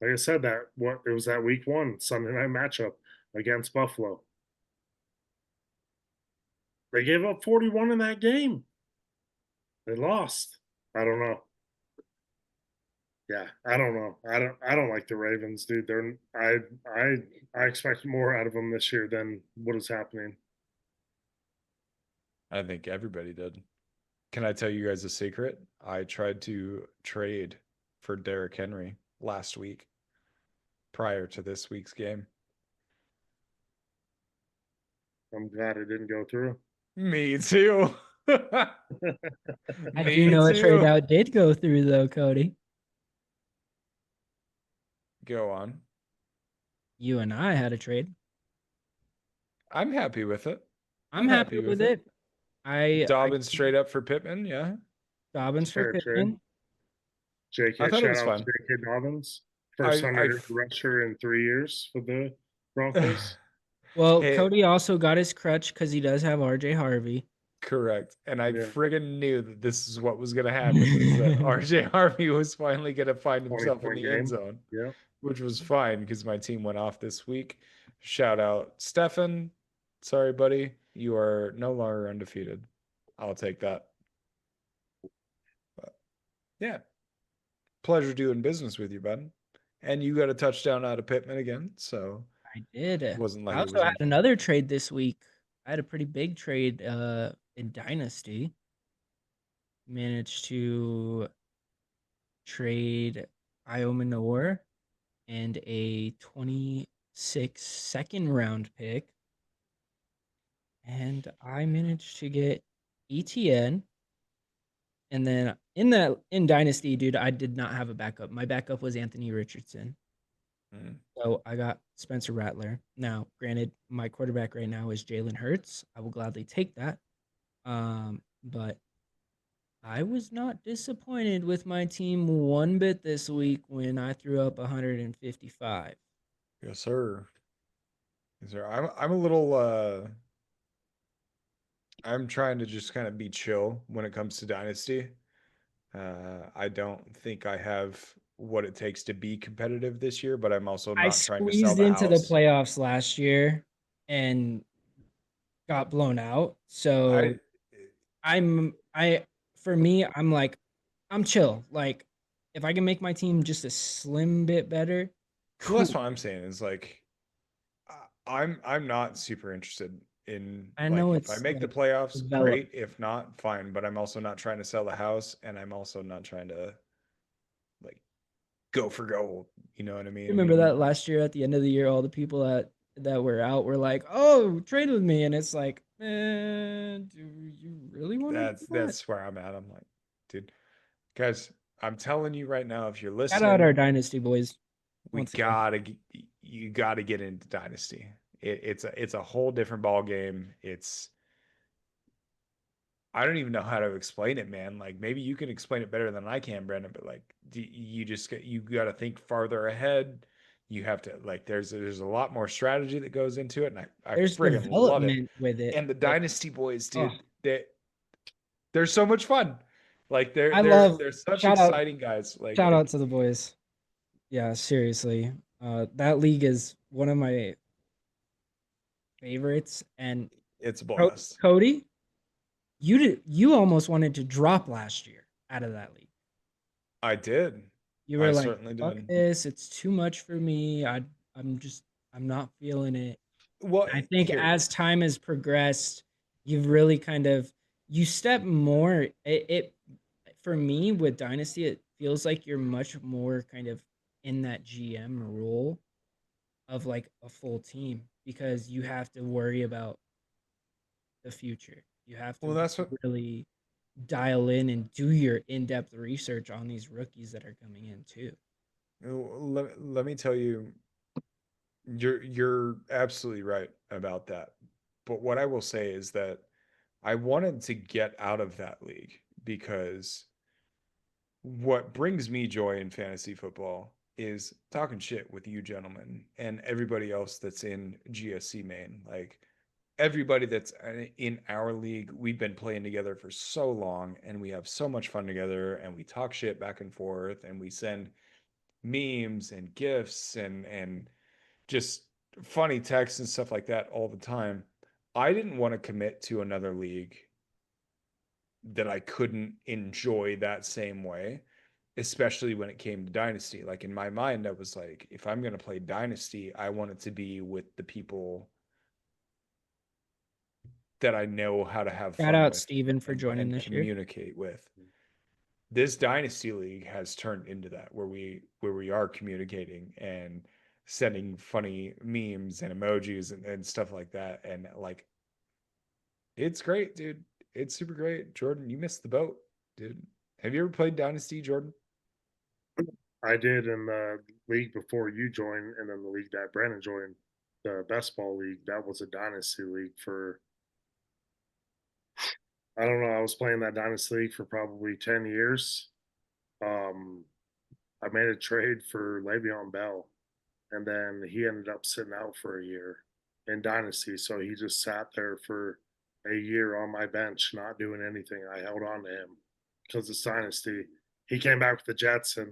Like I said, it was that week one Sunday night matchup against Buffalo. They gave up 41 in that game. They lost. I don't know. Yeah, I don't know. I don't like the Ravens, dude. I expect more out of them this year than what is happening. I think everybody did. Can I tell you guys a secret? I tried to trade for Derrick Henry last week prior to this week's game. I'm glad it didn't go through. Me too. I Me do know a trade too. out did go through though, Cody. Go on. You and I had a trade. I'm happy with it. I'm happy with it. I Dobbins straight up for Pittman, yeah. Dobbins for Fair trade. Pittman. I JK, thought it shout was out to fun. JK Dobbins. First I 100 rusher in 3 years for the Broncos. Well, Hey, Cody also got his crutch because he does have RJ Harvey. correct. And I Yeah. friggin' knew that this is what was gonna happen, is that RJ Harvey was finally gonna find 20 himself in point the end game. zone, Yeah. which was fine because my team went off this week. Shout out Stefan. Sorry, buddy. You are no longer undefeated. I'll take that. But yeah. Pleasure doing business with you, bud. And you got a touchdown out of Pittman again, so I did. it wasn't like I it also was had in. another trade this week. I had a pretty big trade in Dynasty. Managed to trade Io Manor and a 26 second round pick. And I managed to get ETN. And then in Dynasty, dude, I did not have a backup. My backup was Anthony Richardson. So I got Spencer Rattler. Now, granted, my quarterback right now is Jalen Hurts. I will gladly take that. But I was not disappointed with my team one bit this week when I threw up 155. Yes, sir. Yes, sir. I'm a little I'm trying to just kind of be chill when it comes to Dynasty. I don't think I have what it takes to be competitive this year, but I'm also I not trying to sell squeezed the into the house. playoffs last year and got blown out. So I I for me, I'm like, I'm chill. Like, if I can make my team just a slim bit better, well, that's cool. what I'm saying is like I'm not super interested in I like know if I it's make the like playoffs, developed. great. If not, fine. But I'm also not trying to sell the house, and I'm also not trying to like go for gold. You know what I mean? Remember that last year at the end of the year, all the people that were out were like, "Oh, trade with me," and it's like, man, do you really want to do that? That's where I'm at. I'm like, dude, guys, I'm telling you right now, if you're Shout out our listening, dynasty boys we once again. you gotta get into Dynasty. It's a whole different ball game. It's I don't even know how to explain it, man. Like maybe you can explain it better than I can, Brandon. But like you got to think farther ahead. You have to like there's a lot more strategy that goes into it, and I There's friggin' love it. development with it. And the That, Dynasty boys, oh, dude, they're so much fun. Like I love. they're such Shout out, exciting guys. Like shout out to the boys. Yeah, seriously. That league is one of my favorites. And it's a blast. Cody, you almost wanted to drop last year out of that league. I did. You I were like, certainly "Fuck did. this! It's too much for me. I'm not feeling it." Well, I think here, as time has progressed, you've really kind of you step more. It for me with Dynasty, it feels like you're much more kind of in that GM role of like a full team because you have to worry about the future. You have well, to that's what. really dial in and do your in-depth research on these rookies that are coming in too. Let me tell you, you're absolutely right about that. But what I will say is that I wanted to get out of that league because what brings me joy in fantasy football is talking shit with you gentlemen and everybody else that's in GSC main. Like everybody that's in our league, we've been playing together for so long and we have so much fun together and we talk shit back and forth and we send memes and gifs and just funny texts and stuff like that all the time. I didn't want to commit to another league that I couldn't enjoy that same way, especially when it came to Dynasty. Like in my mind, I was like, if I'm going to play Dynasty, I want it to be with the people that I know how to have Shout fun out with Steven for joining and this year. communicate with. This Dynasty League has turned into that where we are communicating and sending funny memes and emojis and stuff like that. And like it's great, dude. It's super great. Jordan, you missed the boat, dude. Have you ever played Dynasty, Jordan? I did in the league before you joined, and then the league that Brandon joined, the best ball league. That was a dynasty league for I don't know. I was playing that Dynasty League for probably 10 years. Um, I made a trade for Le'Veon Bell, and then he ended up sitting out for a year in Dynasty. So he just sat there for a year on my bench, not doing anything. I held on to him because it's Dynasty. He came back with the Jets, and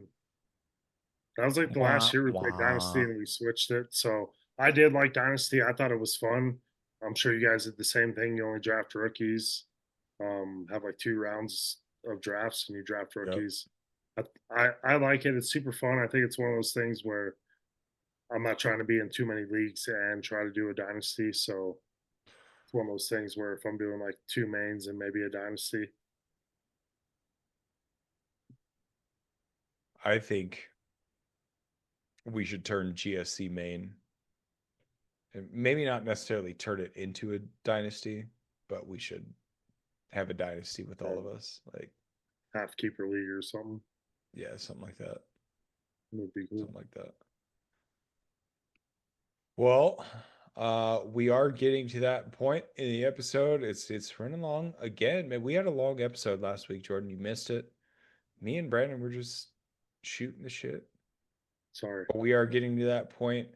that was like the last Wah, year we played Dynasty, wah. and we switched it. So I did like Dynasty. I thought it was fun. I'm sure you guys did the same thing. You only draft rookies, have like 2 rounds of drafts, and you draft Yep. rookies. I like it. It's super fun. I think it's one of those things where I'm not trying to be in too many leagues and try to do a dynasty. So it's one of those things where if I'm doing like 2 mains and maybe a dynasty, I think we should turn GSC main. And maybe not necessarily turn it into a dynasty, but we should have a dynasty with all of us. Like, half keeper league or something yeah, something like that. would be cool. Something like that. Well, we are getting to that point in the episode. It's running long again, man. We had a long episode last week, Jordan. You missed it. Me and Brandon were just shooting the shit. Sorry. But we are getting to that point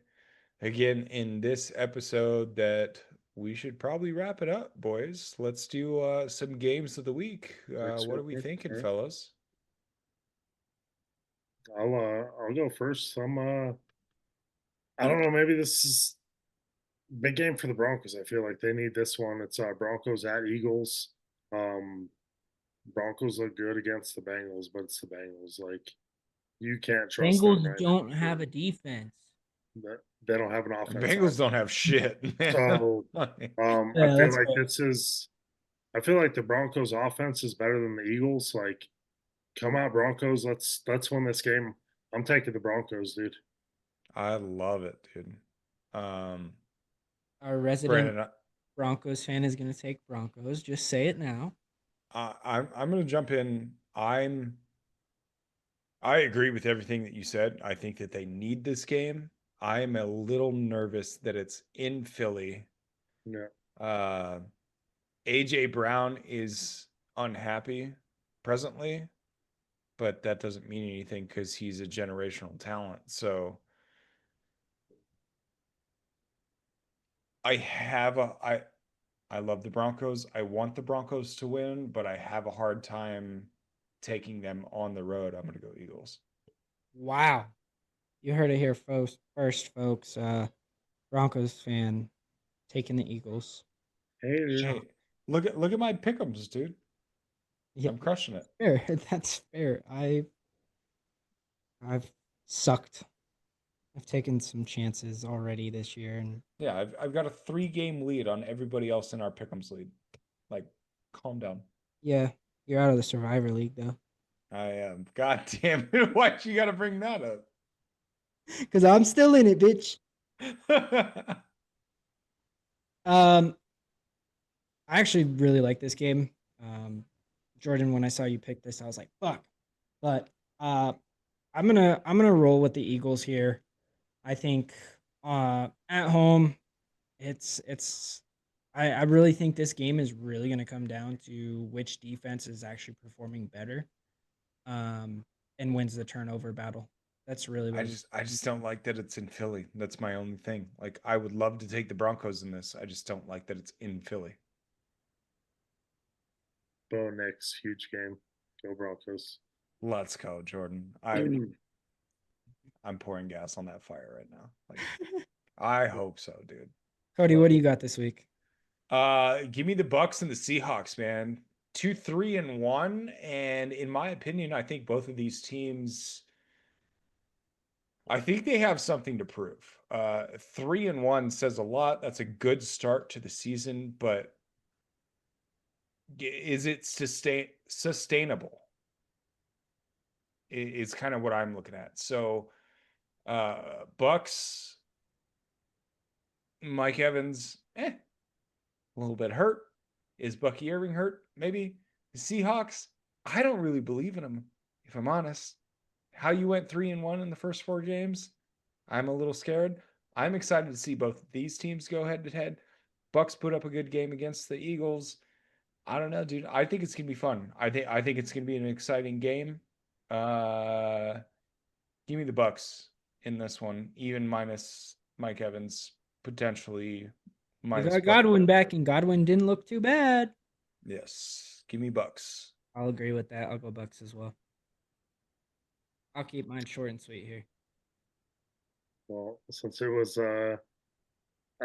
again in this episode that we should probably wrap it up, boys. Let's do some games of the week. What are we thinking, fellas? I'll go first. I don't know, maybe this is big game for the Broncos. I feel like they need this one. It's Broncos at Eagles. Um Broncos look good against the Bengals, but it's the Bengals. Like you can't trust them Bengals right don't now. have a defense. They don't have an The offense. Bengals don't have shit, man. So I Yeah, feel that's like fair. I feel like the Broncos offense is better than the Eagles. Like, come out Broncos. Let's win this game. I'm taking the Broncos, dude. I love it, dude. Our resident Brandon, Broncos fan is going to take Broncos. Just say it now. I'm going to jump in. I agree with everything that you said. I think that they need this game. I'm a little nervous that it's in Philly. Yeah. AJ Brown is unhappy presently, but that doesn't mean anything because he's a generational talent. So I love the Broncos. I want the Broncos to win, but I have a hard time taking them on the road. I'm going to go Eagles. Wow. You heard it here first, folks. Broncos fan taking the Eagles. Hey, dude. Hey, look at my pick'ems, dude. Yeah, I'm crushing it. fair. That's fair. I've sucked. I've taken some chances already this year, and Yeah, I've got a 3-game lead on everybody else in our pick'ems lead. Like, calm down. yeah, you're out of the Survivor League though. I am. God damn it! Why'd you got to bring that up? Because I'm still in it, bitch. I actually really like this game. Jordan, when I saw you pick this, I was like, fuck. But I'm gonna roll with the Eagles here. I think at home, I really think this game is really gonna come down to which defense is actually performing better, and wins the turnover battle. That's really what I just don't like that it's in Philly. That's my only thing. Like, I would love to take the Broncos in this. I just don't like that it's in Philly. Bo Nix, huge game. Go Broncos. Let's go, Jordan. I'm pouring gas on that fire right now. Like, I hope so, dude. Cody, what do you got this week? Give me the Bucks and the Seahawks, man. 2-3-1, and in my opinion, I think both of these teams, I think they have something to prove. 3-1 says a lot. That's a good start to the season, but is it sustainable? Is kind of what I'm looking at. So, Bucks, Mike Evans, a little bit hurt. Is Bucky Irving hurt? Maybe. The Seahawks, I don't really believe in them, if I'm honest. How you went 3-1 in the first 4 games, I'm a little scared. I'm excited to see both these teams go head to head. Bucks put up a good game against the Eagles. I don't know, dude. I think it's gonna be fun. I think it's gonna be an exciting game. Uh, Give me the Bucks in this one, even minus Mike Evans, potentially They minus got Buck. Godwin back, and Godwin didn't look too bad. Yes, give me Bucks. I'll agree with that. I'll go Bucks as well. I'll keep mine short and sweet here. Well, since it was I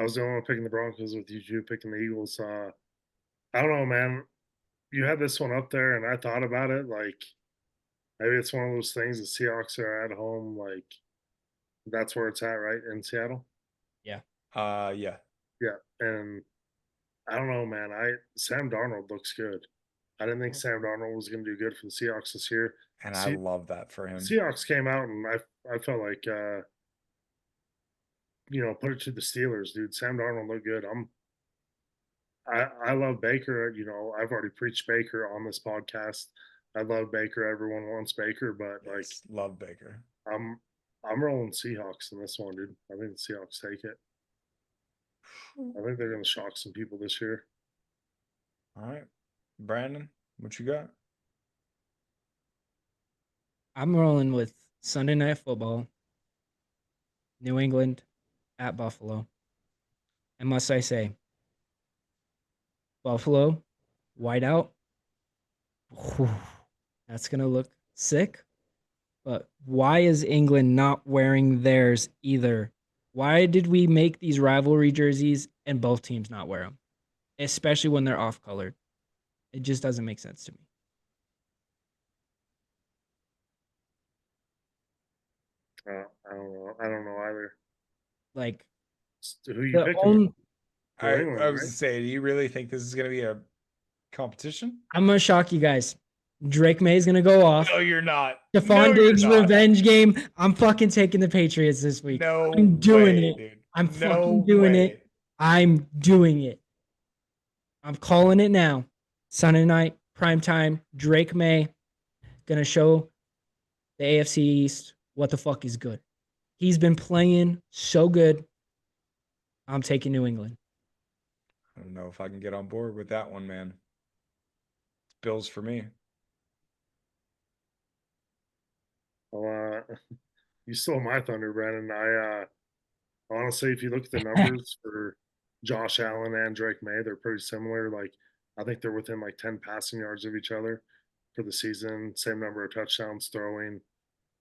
was the only one picking the Broncos with you two picking the Eagles. I don't know, man. You had this one up there, and I thought about it. Like maybe it's one of those things. The Seahawks are at home. Like that's where it's at, right in Seattle. Yeah. Yeah. Yeah, and I don't know, man. Sam Darnold looks good. I didn't think Sam Darnold was going to do good for the Seahawks this year. And I love that for him. Seahawks came out, and I felt like put it to the Steelers, dude. Sam Darnold looked good. I love Baker. I've already preached Baker on this podcast. I love Baker. Everyone wants Baker, but Yes, love Baker. I'm I'm rolling Seahawks in this one, dude. I think the Seahawks take it. I think they're going to shock some people this year. All right, Brandon, what you got? I'm rolling with Sunday Night Football, New England at Buffalo. And must I say, Buffalo, whiteout. Whew, that's going to look sick. But why is England not wearing theirs either? Why did we make these rivalry jerseys and both teams not wear them? Especially when they're off colored. It just doesn't make sense to me. I don't know. I don't know either. Like Who you the picking? only, I England, was right? to say, do you really think this is going to be a competition? I'm gonna shock you guys. Drake May's gonna go off. No, you're not. Stephon No, you're Diggs not. revenge game. I'm fucking taking the Patriots this week. No I'm doing way, it. dude. I'm No fucking doing way. it. I'm doing it. I'm calling it now. Sunday night, prime time. Drake May gonna show the AFC East what the fuck is good. He's been playing so good. I'm taking New England. I don't know if I can get on board with that one, man. It's Bills for me. Well, you stole my thunder, Brandon. Honestly, if you look at the numbers for Josh Allen and Drake May, they're pretty similar. Like, I think they're within like 10 passing yards of each other for the season. Same number of touchdowns throwing.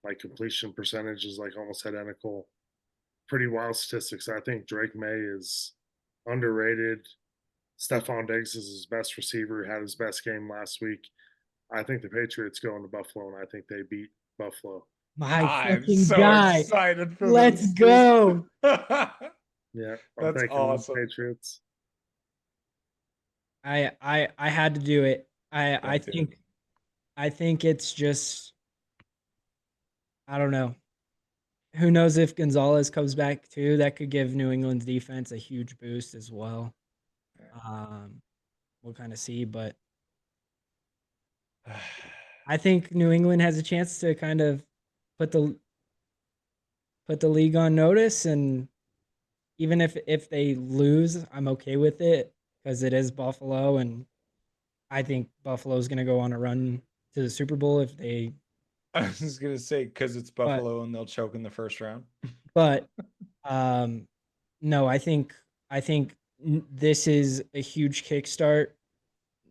Like, completion percentage is like almost identical. Pretty wild statistics. I think Drake May is underrated. Stephon Diggs is his best receiver, had his best game last week. I think the Patriots go into Buffalo, and I think they beat Buffalo. My I'm fucking so guy. excited for Let's this. go. Yeah, I'm That's taking awesome. the Patriots. I had to do it. I dude. think it's just I don't know. Who knows if Gonzalez comes back too? That could give New England's defense a huge boost as well. We'll kind of see, but I think New England has a chance to kind of put the league on notice, and even if they lose, I'm okay with it because it is Buffalo, and I think Buffalo's going to go on a run to the Super Bowl if they. I was gonna say because it's Buffalo and they'll choke in the first round. But no, I think this is a huge kickstart.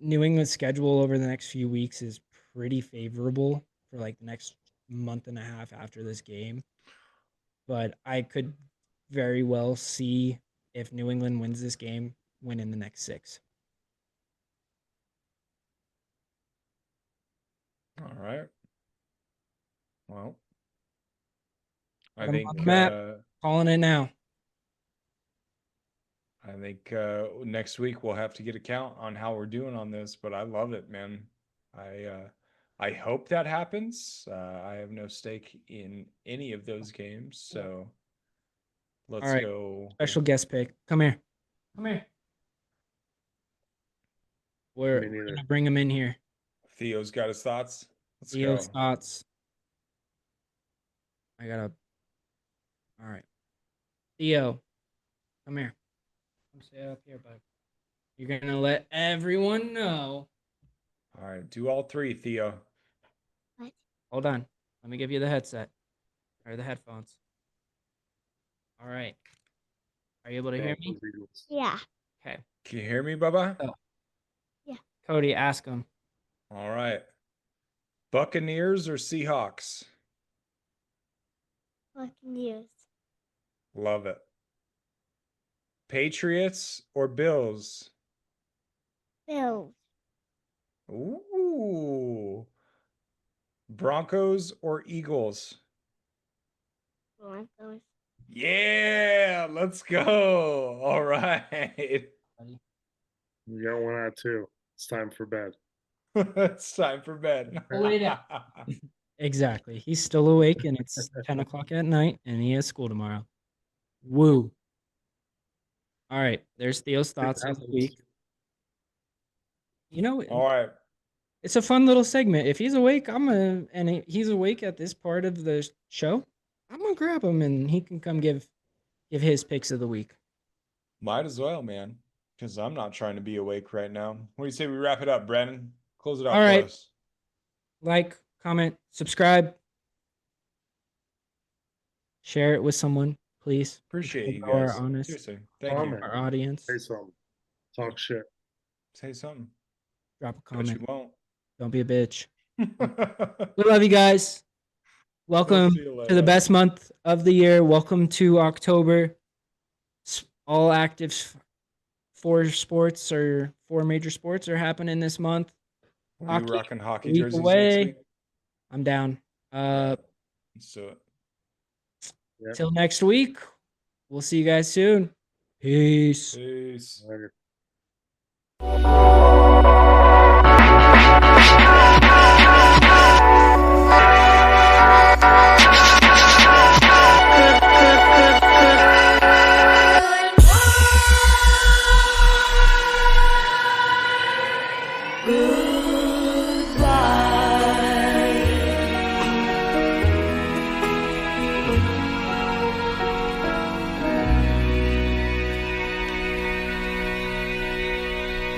New England's schedule over the next few weeks is pretty favorable for like the next month and a half after this game. But I could very well see if New England wins this game, win in the next 6. All right. Well, I Put 'em think on the map. Calling it now. I think next week we'll have to get a count on how we're doing on this, but I love it, man. I hope that happens. I have no stake in any of those games, so let's All right. go. Special guest pick. Come here. Come here. We're gonna bring him in here. Theo's got his thoughts. Let's Theo's go. thoughts. All right. Theo, come here. Come sit up here, bud. You're going to let everyone know. All right, do all three, Theo. Hold on. Let me give you the headset or the headphones. All right. Are you able to hear me? Broncos, Eagles. Yeah. Okay. Can you hear me, Bubba? Oh. Yeah. Cody, ask him. All right. Buccaneers or Seahawks? Buccaneers. Love it. Patriots or Bills? Bills. Ooh. Broncos or Eagles? Broncos. Yeah, let's go. All right. You got one out of two. It's time for bed. It's time for bed. Lay down. Exactly. He's still awake and it's 10 o'clock at night and he has school tomorrow. Woo. All right. There's Theo's thoughts of the happens. week. You know, All right. it's a fun little segment. If he's awake, he's awake at this part of the show, I'm gonna grab him and he can come give his picks of the week. Might as well, man, because I'm not trying to be awake right now. What do you say we wrap it up, Brandon? Close it out All for right. us. Like, comment, subscribe, share it with someone, please. Appreciate you Our guys. honest, Seriously. Thank Comment. our audience. Say something. Talk shit. you. Say something. Drop a But you comment. won't. Don't be a bitch. We love you guys. Welcome see you to the later. best month of the year. Welcome to October. All active four major sports are happening this month. Are Hockey, you rocking hockey a week jerseys away. next week? I'm down. Let's do it. Yeah. Till next week. We'll see you guys soon. Peace. Peace. Later.